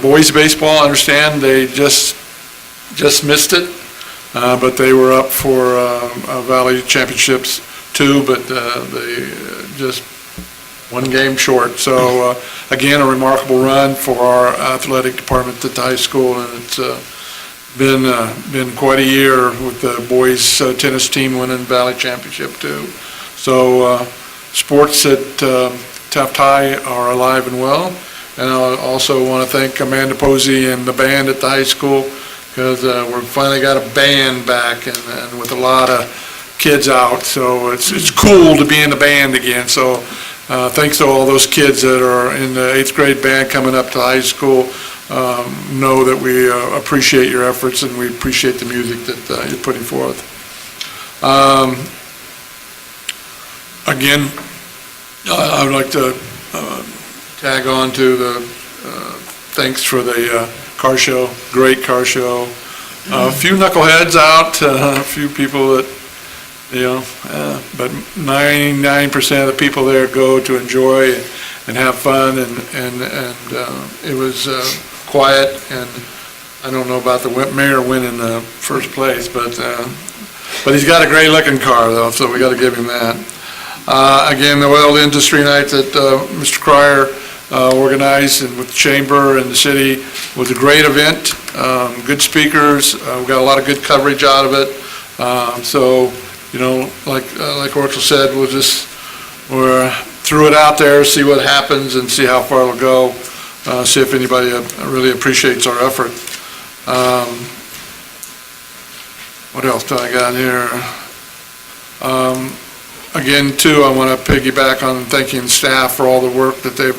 Boys baseball, I understand they just missed it, but they were up for Valley Championships too, but they just one game short. So again, a remarkable run for our athletic department at the high school, and it's been quite a year with the boys tennis team winning Valley Championship too. So sports at Taft High are alive and well. And I also want to thank Amanda Posey and the band at the high school, because we've finally got a band back, and with a lot of kids out. So it's cool to be in the band again. So thanks to all those kids that are in the 8th grade band coming up to high school. Know that we appreciate your efforts, and we appreciate the music that you're putting forth. Again, I would like to tag on to the thanks for the car show, great car show. A few knuckleheads out, a few people that, but 99% of the people there go to enjoy and have fun, and it was quiet, and I don't know about the mayor winning the first place, but he's got a great-looking car, though, so we got to give him that. Again, the Oil Industry Night that Mr. Cryer organized, and with the chamber and the city, was a great event. Good speakers. We got a lot of good coverage out of it. So, like Oracle said, we're threw it out there, see what happens, and see how far it'll go. See if anybody really appreciates our effort. What else do I got here? Again, too, I want to piggyback on thanking staff for all the work that they've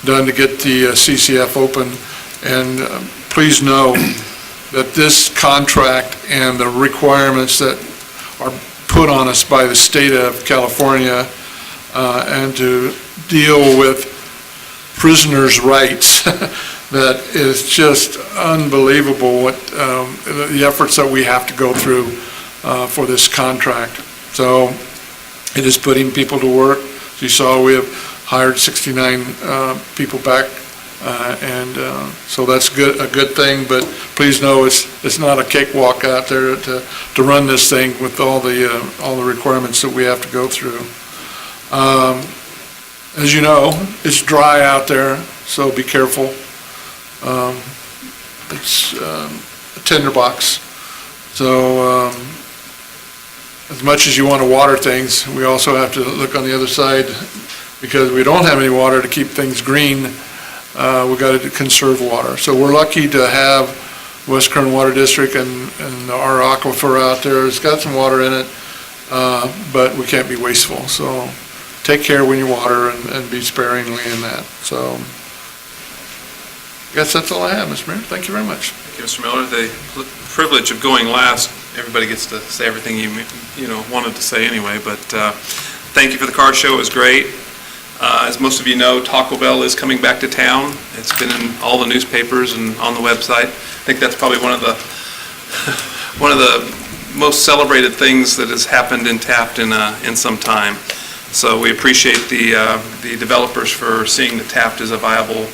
done to get the CCF open. And please know that this contract and the requirements that are put on us by the state of California and to deal with prisoners' rights, that is just unbelievable what the efforts that we have to go through for this contract. So it is putting people to work. As you saw, we have hired 69 people back, and so that's a good thing. But please know it's not a cakewalk out there to run this thing with all the requirements that we have to go through. As you know, it's dry out there, so be careful. It's a tinderbox, so as much as you want to water things, we also have to look on the other side, because we don't have any water to keep things green. We've got to conserve water. So we're lucky to have West Kern Water District and our aquifer out there. It's got some water in it, but we can't be wasteful. So take care when you water and be sparingly in that. So I guess that's all I have, Mr. Mayor. Thank you very much. Thank you, Mr. Miller. The privilege of going last, everybody gets to say everything you wanted to say anyway, but thank you for the car show. It was great. As most of you know, Taco Bell is coming back to town. It's been in all the newspapers and on the website. I think that's probably one of the most celebrated things that has happened in Taft in some time. So we appreciate the developers for seeing that Taft is a viable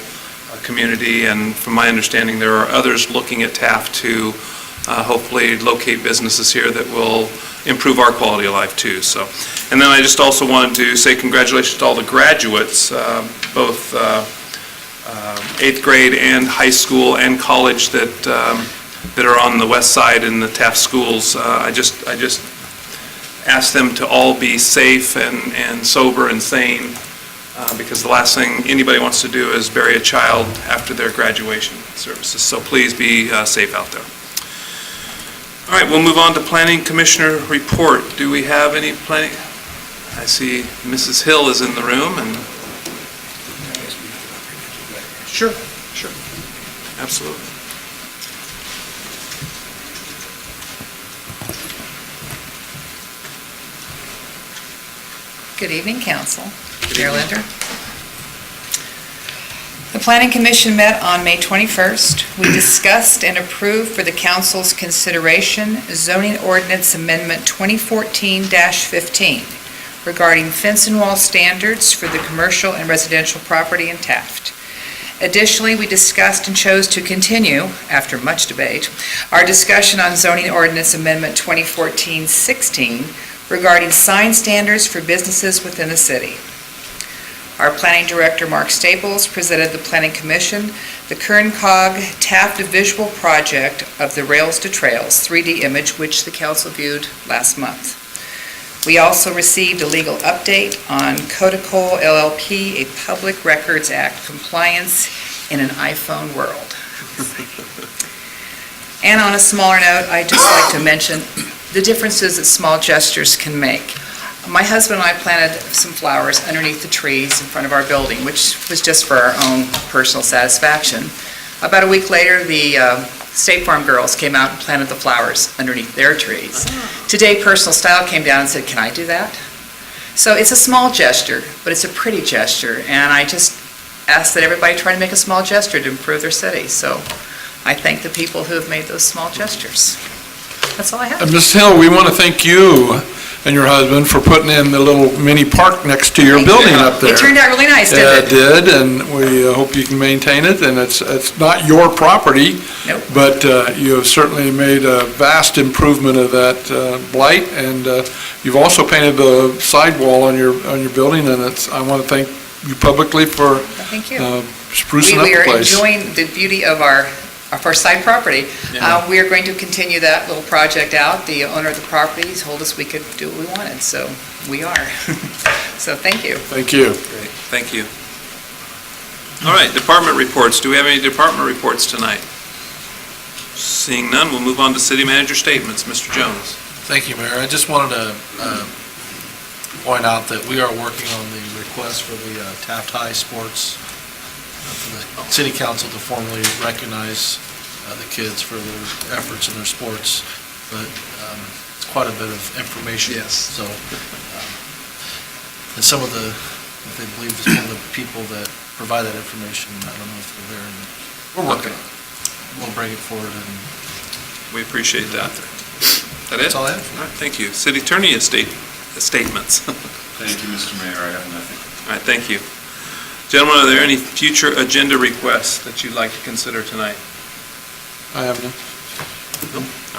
community, and from my understanding, there are others looking at Taft to hopefully locate businesses here that will improve our quality of life too. So, and then I just also wanted to say congratulations to all the graduates, both 8th grade and high school and college that are on the west side in the Taft schools. I just ask them to all be safe and sober and sane, because the last thing anybody wants to do is bury a child after their graduation services. So please be safe out there. All right, we'll move on to Planning Commissioner report. Do we have any planning? I see Mrs. Hill is in the room, and sure, absolutely. Good evening, Council. Mayor Linder. The Planning Commission met on May 21st. We discussed and approved for the Council's consideration zoning ordinance amendment 2014-15 regarding fence and wall standards for the commercial and residential property in Taft. Additionally, we discussed and chose to continue, after much debate, our discussion on zoning ordinance amendment 2014-16 regarding sign standards for businesses within the city. Our Planning Director, Mark Staples, presented the Planning Commission the Kern Cog Taft visual project of the Rails to Trails 3D image, which the Council viewed last month. We also received a legal update on Codicol LLP, a Public Records Act compliance in an iPhone world. And on a smaller note, I'd just like to mention the differences that small gestures can make. My husband and I planted some flowers underneath the trees in front of our building, which was just for our own personal satisfaction. About a week later, the State Farm girls came out and planted the flowers underneath their trees. Today, Personal Style came down and said, "Can I do that?" So it's a small gesture, but it's a pretty gesture, and I just ask that everybody try to make a small gesture to improve their city. So I thank the people who have made those small gestures. That's all I have. And Ms. Hill, we want to thank you and your husband for putting in the little mini park next to your Thank you. building up there. It turned out really nice, Yeah, didn't it? it did, and we hope you can maintain it, and it's not your property. Nope. But you have certainly made a vast improvement of that blight, and you've also painted the sidewall on your building, and I want to thank you publicly for Thank you. sprucing up We the are place. enjoying the beauty of our side property. We are going to continue that little project out. The owner of the property told us we could do what we wanted, so we are. So thank you. Thank you. Great, thank you. All right, department reports. Do we have any department reports tonight? Seeing none, we'll move on to city manager statements. Mr. Jones. Thank you, Mayor. I just wanted to point out that we are working on the request for the Taft High Sports, for the city council to formally recognize the kids for their efforts in their sports. But it's quite a bit of information. Yes. So, and some of the, they believe some of the people that provide that information, I don't know if they're there. And we're working on it. We'll bring it forward and We appreciate that. That it? that's all I have. All right, thank you. City attorney statements. Thank you, Mr. Mayor. I have nothing. All right, thank you. Gentlemen, are there any future agenda requests that you'd like to consider tonight? I have none.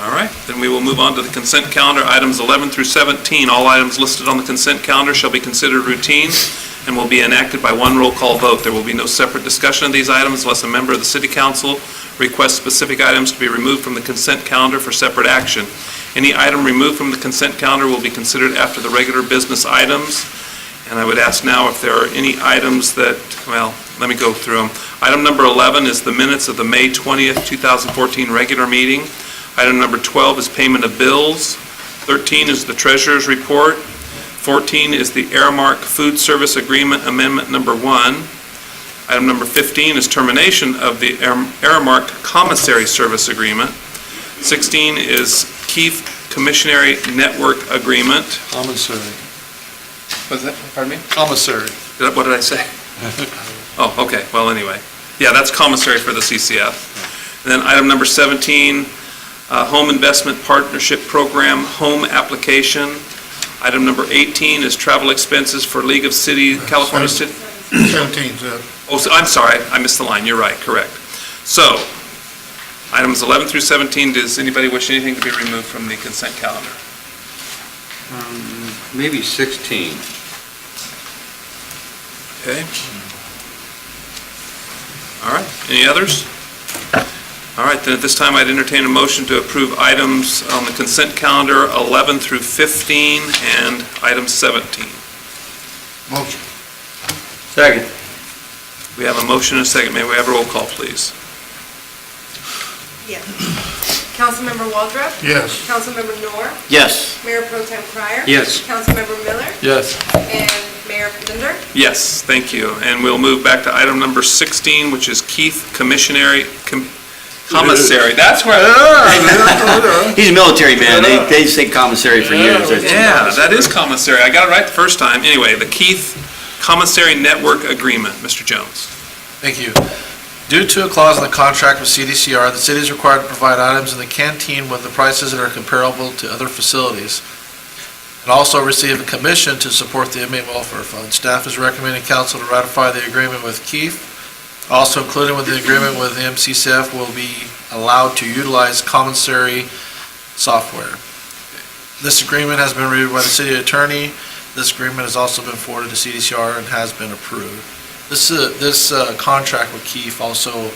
All right, then we will move on to the consent calendar, items 11 through 17. All items listed on the consent calendar shall be considered routine and will be enacted by one roll call vote. There will be no separate discussion of these items unless a member of the city council requests specific items to be removed from the consent calendar for separate action. Any item removed from the consent calendar will be considered after the regular business items. And I would ask now if there are any items that, well, let me go through them. Item number 11 is the minutes of the May 20th, 2014 regular meeting. Item number 12 is payment of bills. 13 is the treasurer's report. 14 is the Aramark Food Service Agreement Amendment Number 1. Item number 15 is termination of the Aramark Commissary Service Agreement. 16 is Keith Commissionary Network Agreement. Commissary. Was that, pardon me? Commissary. What did I say? Oh, okay, well, anyway. Yeah, that's commissary for the CCF. And then item number 17, Home Investment Partnership Program Home Application. Item number 18 is travel expenses for League of California City. 17, Oh, I'm sorry, I missed the line, you're right, correct. So, items 11 through 17, does anybody wish anything to be removed from the consent calendar? Maybe 16. Okay. All right, any others? All right, then at this time, I'd entertain a motion to approve items on the consent calendar 11 through 15 and item 17. Motion. Second. We have a motion and a second. May we have a roll call, please? Yes. Councilmember Waldrop? Yes. Councilmember Noor? Yes. Mayor Pro Tem Cryer? Yes. Councilmember Miller? Yes. And Mayor Linder? Yes, thank you. And we'll move back to item number 16, which is Keith Commissary. That's where, He's a military man. They say commissary for years. yeah, that is commissary. I got it right the first time. Anyway, the Keith Commissary Network Agreement. Mr. Jones. Thank you. Due to a clause in the contract with CDCR, the city is required to provide items in the canteen with the prices that are comparable to other facilities, and also receive a commission to support the inmate welfare fund. Staff is recommending council to ratify the agreement with Keith. Also included with the agreement with MCCF will be allowed to utilize commissary software. This agreement has been reviewed by the city attorney. This agreement has also been forwarded to CDCR and has been approved. This contract with Keith also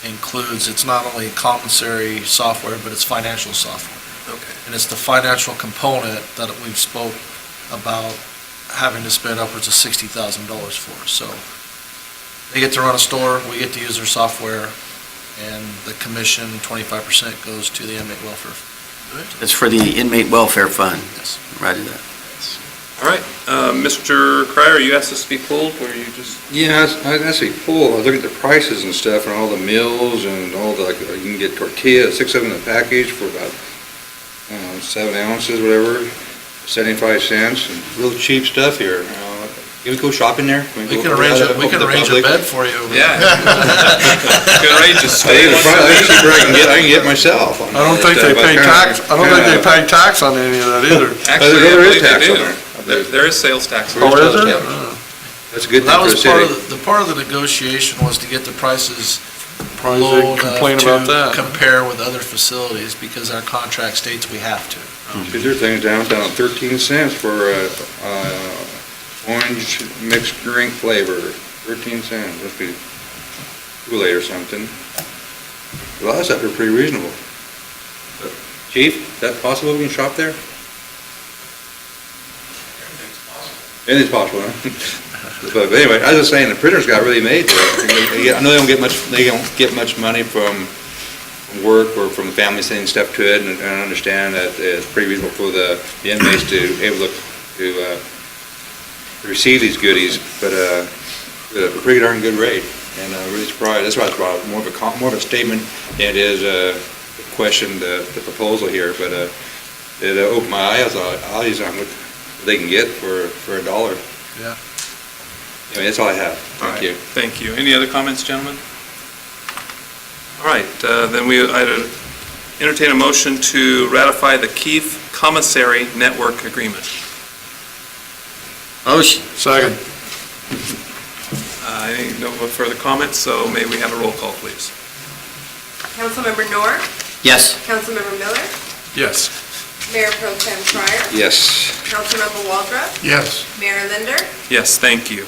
includes, it's not only commissary software, but it's financial software. Okay. And it's the financial component that we've spoke about having to spend upwards of $60,000 for. So they get to run a store, we get to use their software, and the commission, 25% goes to the inmate welfare. It's for the inmate welfare fund. Yes. Right at that. All right, Mr. Cryer, you asked us to be pulled, or you just? Yeah, that's actually cool. I was looking at the prices and stuff and all the meals and all the, like, you can get tortilla, 6 of them in a package for about, 7 ounces, whatever, 75 cents, and real cheap stuff here. Can we go shopping there? We can arrange a bed for you. over Yeah. there. Good range of I stay. think it's probably cheaper I can get myself. I don't think they pay tax, I don't think they pay tax on any of that either. Actually, I There is believe they tax do. on there. There is sales tax. Oh, is there? Yeah. That's a good thing That for the was part city. of, the part of the negotiation was to get the prices Probably low they complain about enough to that. compare with other facilities, because our contract states we have to. Because there are things downtown, 13 cents for orange mixed drink flavor, 13 cents, must be Kool-Aid or something. A lot of stuff are pretty reasonable. But, Chief, is that possible we can shop there? Anything's possible, huh? But anyway, I was just saying, the printers got really made there. I know they don't get much money from work or from the family sending stuff to it, and I understand that it's pretty reasonable for the inmates to able to receive these goodies, but a pretty darn good rate, and I'm really surprised. That's why it's brought more of a statement than it is a question, the proposal here, but it opened my eyes on what they can get for $1. Yeah. Anyway, that's all I have. All Thank right, you. Thank you. Any other comments, gentlemen? All right, then I'd entertain a motion to ratify the Keith Commissary Network Agreement. Motion. Second. No further comments, so may we have a roll call, please? Councilmember Noor, Yes. Councilmember Miller, Yes. Mayor Pro Tem Fryer, Yes. Councilmember Waldrop, Yes. Mayor Linder, Yes, thank you.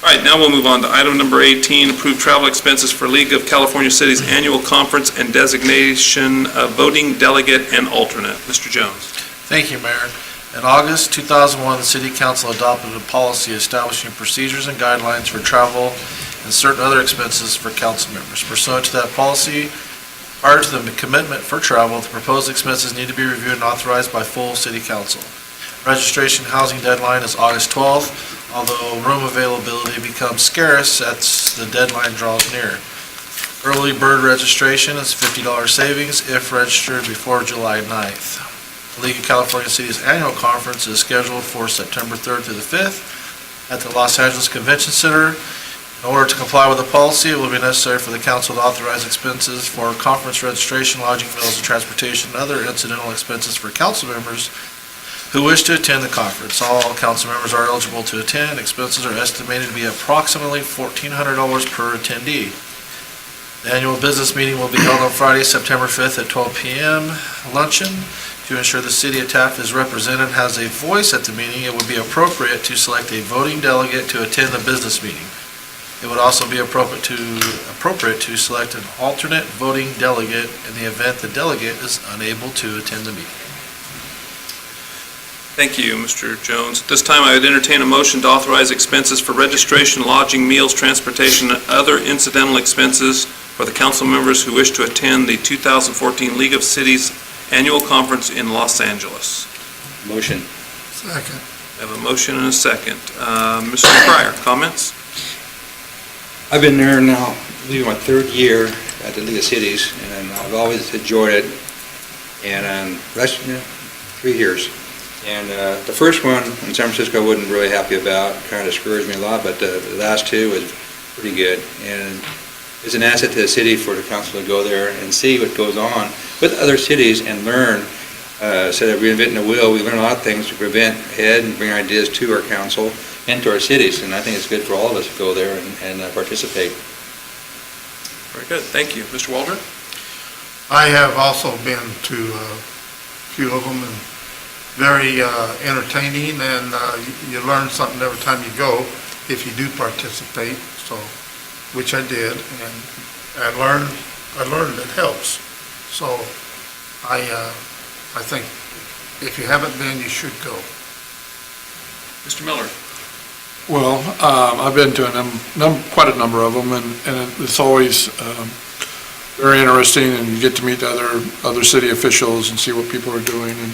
All right, now we'll move on to item number 18, approve travel expenses for League of California Cities Annual Conference and designation of voting delegate and alternate. Mr. Jones. Thank you, Mayor. In August 2001, the City Council adopted a policy establishing procedures and guidelines for travel and certain other expenses for council members. Pursuant to that policy, prior to the commitment for travel, the proposed expenses need to be reviewed and authorized by full City Council. Registration and housing deadline is August 12th, although room availability becomes scarce as the deadline draws near. Early bird registration is $50 savings if registered before July 9th. The League of California Cities Annual Conference is scheduled for September 3rd through the 5th at the Los Angeles Convention Center. In order to comply with the policy, it will be necessary for the council to authorize expenses for conference registration, lodging, meals, and transportation, and other incidental expenses for council members who wish to attend the conference. All council members are eligible to attend. Expenses are estimated to be approximately $1,400 per attendee. The annual business meeting will be held on Friday, September 5th at 12 p.m. Luncheon. To ensure the city of Taft is represented and has a voice at the meeting, it would be appropriate to select a voting delegate to attend the business meeting. It would also be appropriate to select an alternate voting delegate in the event the delegate is unable to attend the meeting. Thank you, Mr. Jones. At this time, I would entertain a motion to authorize expenses for registration, lodging, meals, transportation, and other incidental expenses for the council members who wish to attend the 2014 League of Cities Annual Conference in Los Angeles. Motion. Second. I have a motion and a second. Mr. Fryer, comments? I've been there now, I believe my third year at the League of Cities, and I've always enjoyed it. And last 3 years. And the first one in San Francisco I wasn't really happy about, kind of discouraged me a lot, but the last two was pretty good. And it's an asset to the city for the council to go there and see what goes on with other cities and learn. Instead of reinventing the wheel, we learn a lot of things to prevent ahead and bring ideas to our council and to our cities. And I think it's good for all of us to go there and participate. Very good, thank you. Mr. Waldron? I have also been to a few of them, and very entertaining, and you learn something every time you go if you do participate, so, which I did, and I learned it helps. So I think if you haven't been, you should go. Mr. Miller? Well, I've been to quite a number of them, and it's always very interesting, and you get to meet other city officials and see what people are doing, and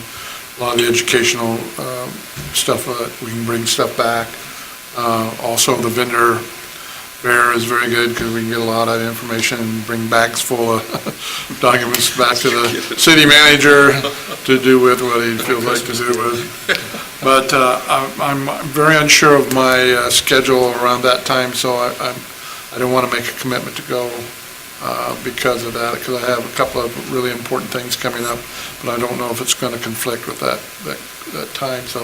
a lot of the educational stuff, we can bring stuff back. Also, the vendor Bear is very good because we can get a lot of information and bring bags full of documents back to the city manager to do with what he feels like to do with. But I'm very unsure of my schedule around that time, so I don't want to make a commitment to go because of that, because I have a couple of really important things coming up, but I don't know if it's going to conflict with that time. So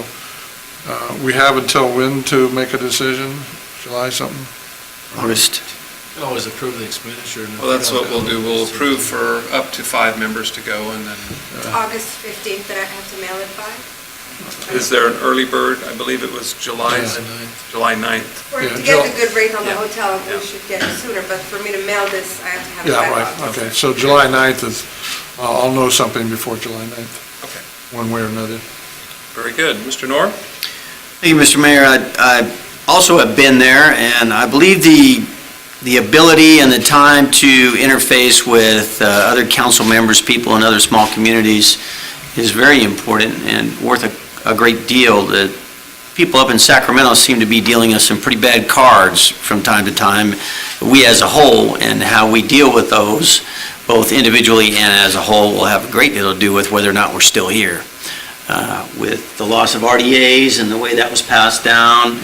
we have until when to make a decision? July something? August. You can always approve the expenditure. and if Well, that's you don't what we'll go, do. We'll so- approve for up to 5 members to go, and then, August 15th that I have to mail it by. is there an early bird? I believe it was July 9th. For, Yeah, to get the Jill- good rate on the Yeah. hotel, Yeah. we should get it sooner, but for me to mail this, I have to have it Yeah, by right, August. okay. So July 9th is, I'll know something before July 9th. Okay. One way or another. Very good. Mr. Nor? Thank you, Mr. Mayor. I also have been there, and I believe the ability and the time to interface with other council members, people in other small communities is very important and worth a great deal. The people up in Sacramento seem to be dealing us some pretty bad cards from time to time, we as a whole, and how we deal with those, both individually and as a whole, will have a great deal to do with whether or not we're still here. With the loss of RDAs and the way that was passed down,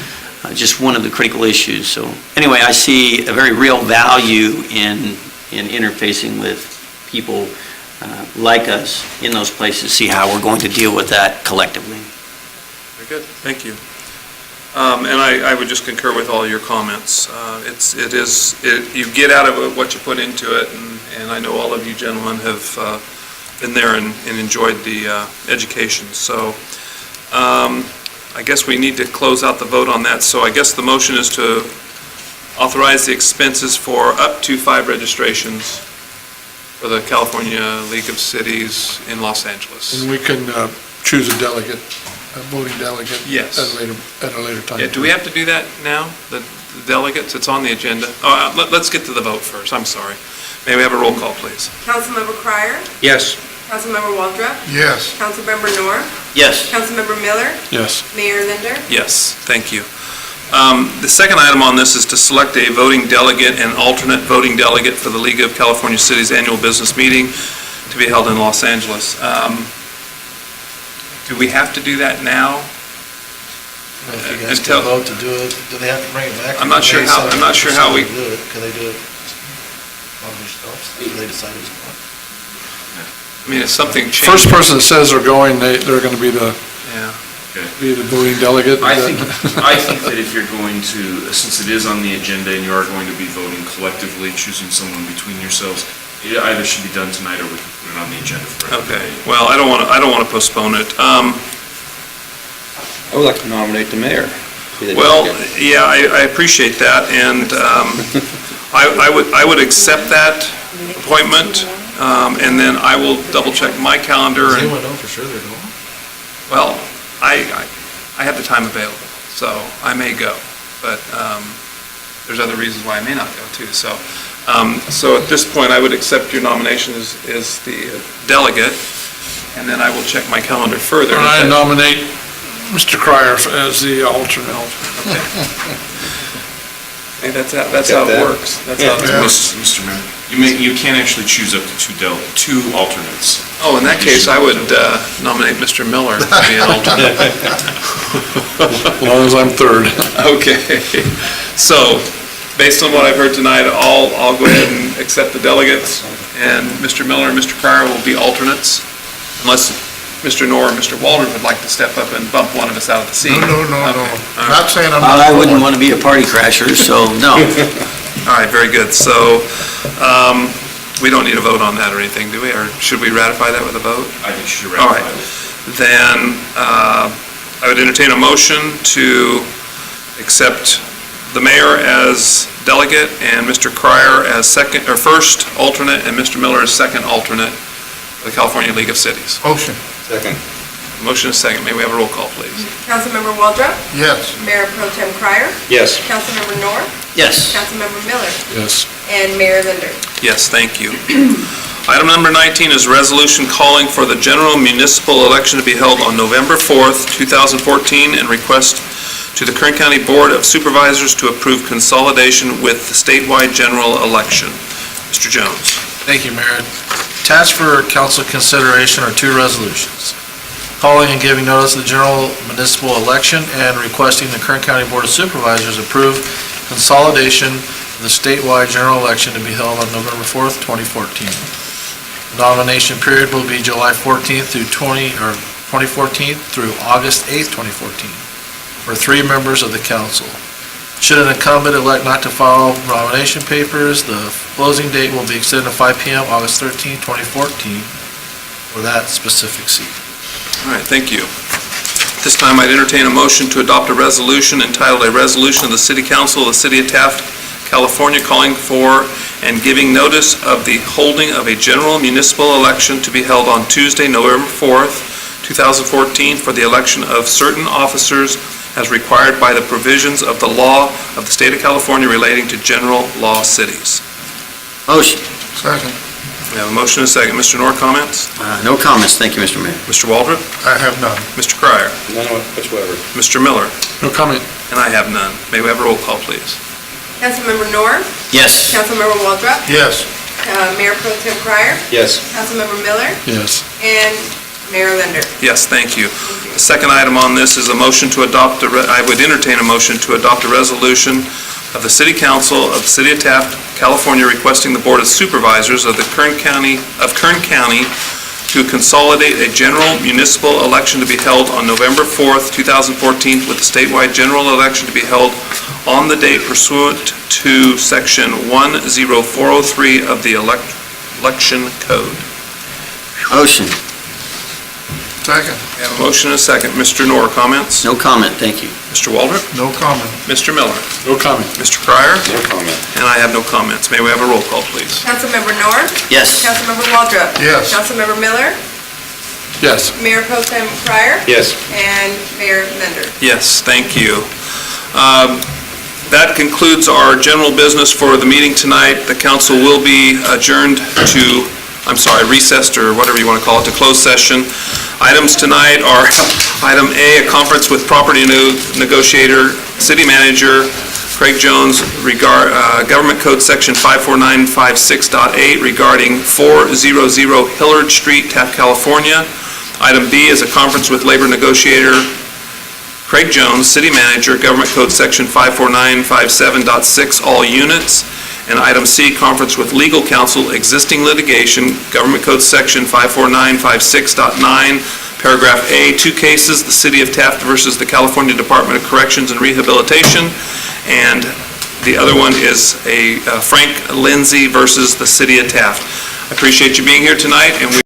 just one of the critical issues. So anyway, I see a very real value in interfacing with people like us in those places, see how we're going to deal with that collectively. Very good. Thank you. And I would just concur with all your comments. You get out of it what you put into it, and I know all of you gentlemen have been there and enjoyed the education. So I guess we need to close out the vote on that. So I guess the motion is to authorize the expenses for up to 5 registrations for the California League of Cities in Los Angeles. And we can choose a delegate, a voting delegate. Yes. At a later time. Yeah, do we have to do that now, the delegates? It's on the agenda. Oh, let's get to the vote first. I'm sorry. May we have a roll call, please? Councilmember Cryer, Yes. Councilmember Waldrop, Yes. Councilmember Nor, Yes. Councilmember Miller, Yes. Mayor Linder. Yes, thank you. The second item on this is to select a voting delegate and alternate voting delegate for the League of California Cities Annual Business Meeting to be held in Los Angeles. Do we have to do that now? If you guys Until- can vote to do it, do they have to bring it back? I'm not sure how- I'm not sure how we- Do it. Can they do it on themselves? Can they decide who's going? I mean, if something changed. First person that says they're going, they're going to be the voting delegate. I think that if you're going to, since it is on the agenda and you are going to be voting collectively, choosing someone between yourselves, it either should be done tonight or we can put it on the agenda for another Okay, day. well, I don't want to postpone it. I would like to nominate the mayor. be the Well, delegate. yeah, I appreciate that, and I would accept that appointment, and then I will double-check my calendar. Does and anyone know for sure they're going? Well, I have the time available, so I may go, but there's other reasons why I may not go too. So at this point, I would accept your nomination as the delegate, and then I will check my calendar further. I nominate Mr. Cryer as the alternate. Hey, that's how it works. That's how it works. Mr. Mayor, you can actually choose up to two alternates. Oh, in that case, I would nominate Mr. Miller to be an alternate. As long as I'm third. Okay. So, based on what I've heard tonight, I'll go ahead and accept the delegates, and Mr. Miller and Mr. Cryer will be alternates, unless Mr. Nor or Mr. Waldron would like to step up and bump one of us out of the seat. No. Okay. Not saying I'm not. I wouldn't going. want to be a party crasher, so no. All right, very good. So, we don't need a vote on that or anything, do we? Or should we ratify that with a vote? I think you should All ratify right. it. Then, I would entertain a motion to accept the mayor as delegate and Mr. Cryer as first alternate and Mr. Miller as second alternate for the California League of Cities. Motion. Second. Motion is second. May we have a roll call, please? Councilmember Waldrop, Yes. Mayor Pro Tem Cryer, Yes. Councilmember Nor, Yes. Councilmember Miller, Yes. and Mayor Linder. Yes, thank you. Item number 19 is resolution calling for the general municipal election to be held on November 4th, 2014, and request to the Kern County Board of Supervisors to approve consolidation with the statewide general election. Mr. Jones. Thank you, Mayor. Attached for council consideration are two resolutions. Calling and giving notice of the general municipal election and requesting the Kern County Board of Supervisors approve consolidation of the statewide general election to be held on November 4th, 2014. The nomination period will be July 14th through 2014 through August 8th, 2014, for 3 members of the council. Should an incumbent elect not to file nomination papers, the closing date will be extended to 5 p.m. August 13, 2014, for that specific seat. All right, thank you. This time I'd entertain a motion to adopt a resolution entitled "A Resolution of the City Council of the City of Taft, California, calling for and giving notice of the holding of a general municipal election to be held on Tuesday, November 4th, 2014, for the election of certain officers as required by the provisions of the law of the state of California relating to general law cities." Motion. Second. We have a motion and a second. Mr. Nor, comments? No comments, thank you, Mr. Mayor. Mr. Waldrop? I have none. Mr. Cryer? None whatsoever. Mr. Miller? No comment. And I have none. May we have a roll call, please? Councilmember Nor, Yes. Councilmember Waldrop, Yes. Mayor Pro Tem Cryer, Yes. Councilmember Miller, Yes. and Mayor Linder. Yes, thank you. The second item on this is a motion to adopt, I would entertain a motion to adopt a resolution of the City Council of the City of Taft, California, requesting the Board of Supervisors of Kern County to consolidate a general municipal election to be held on November 4th, 2014, with the statewide general election to be held on the date pursuant to Section 10403 of the Election Code. Motion. Second. We have a motion and a second. Mr. Nor, comments? No comment, thank you. Mr. Waldrop? No comment. Mr. Miller? No comment. Mr. Cryer? No comment. And I have no comments. May we have a roll call, please? Councilmember Nor, Yes. Councilmember Waldrop, Yes. Councilmember Miller, Yes. Mayor Pro Tem Cryer, Yes. and Mayor Linder. Yes, thank you. That concludes our general business for the meeting tonight. The council will be adjourned to, recessed, or whatever you want to call it, to closed session. Items tonight are item A, a conference with property negotiator, city manager Craig Jones, Government Code Section 54956.8 regarding 400 Hillard Street, Taft, California. Item B is a conference with labor negotiator Craig Jones, city manager, Government Code Section 54957.6, all units. And item C, conference with legal counsel, existing litigation, Government Code Section 54956.9, paragraph A, 2 cases, the City of Taft versus the California Department of Corrections and Rehabilitation, and the other one is a Frank Lindsay versus the City of Taft. I appreciate you being here tonight, and we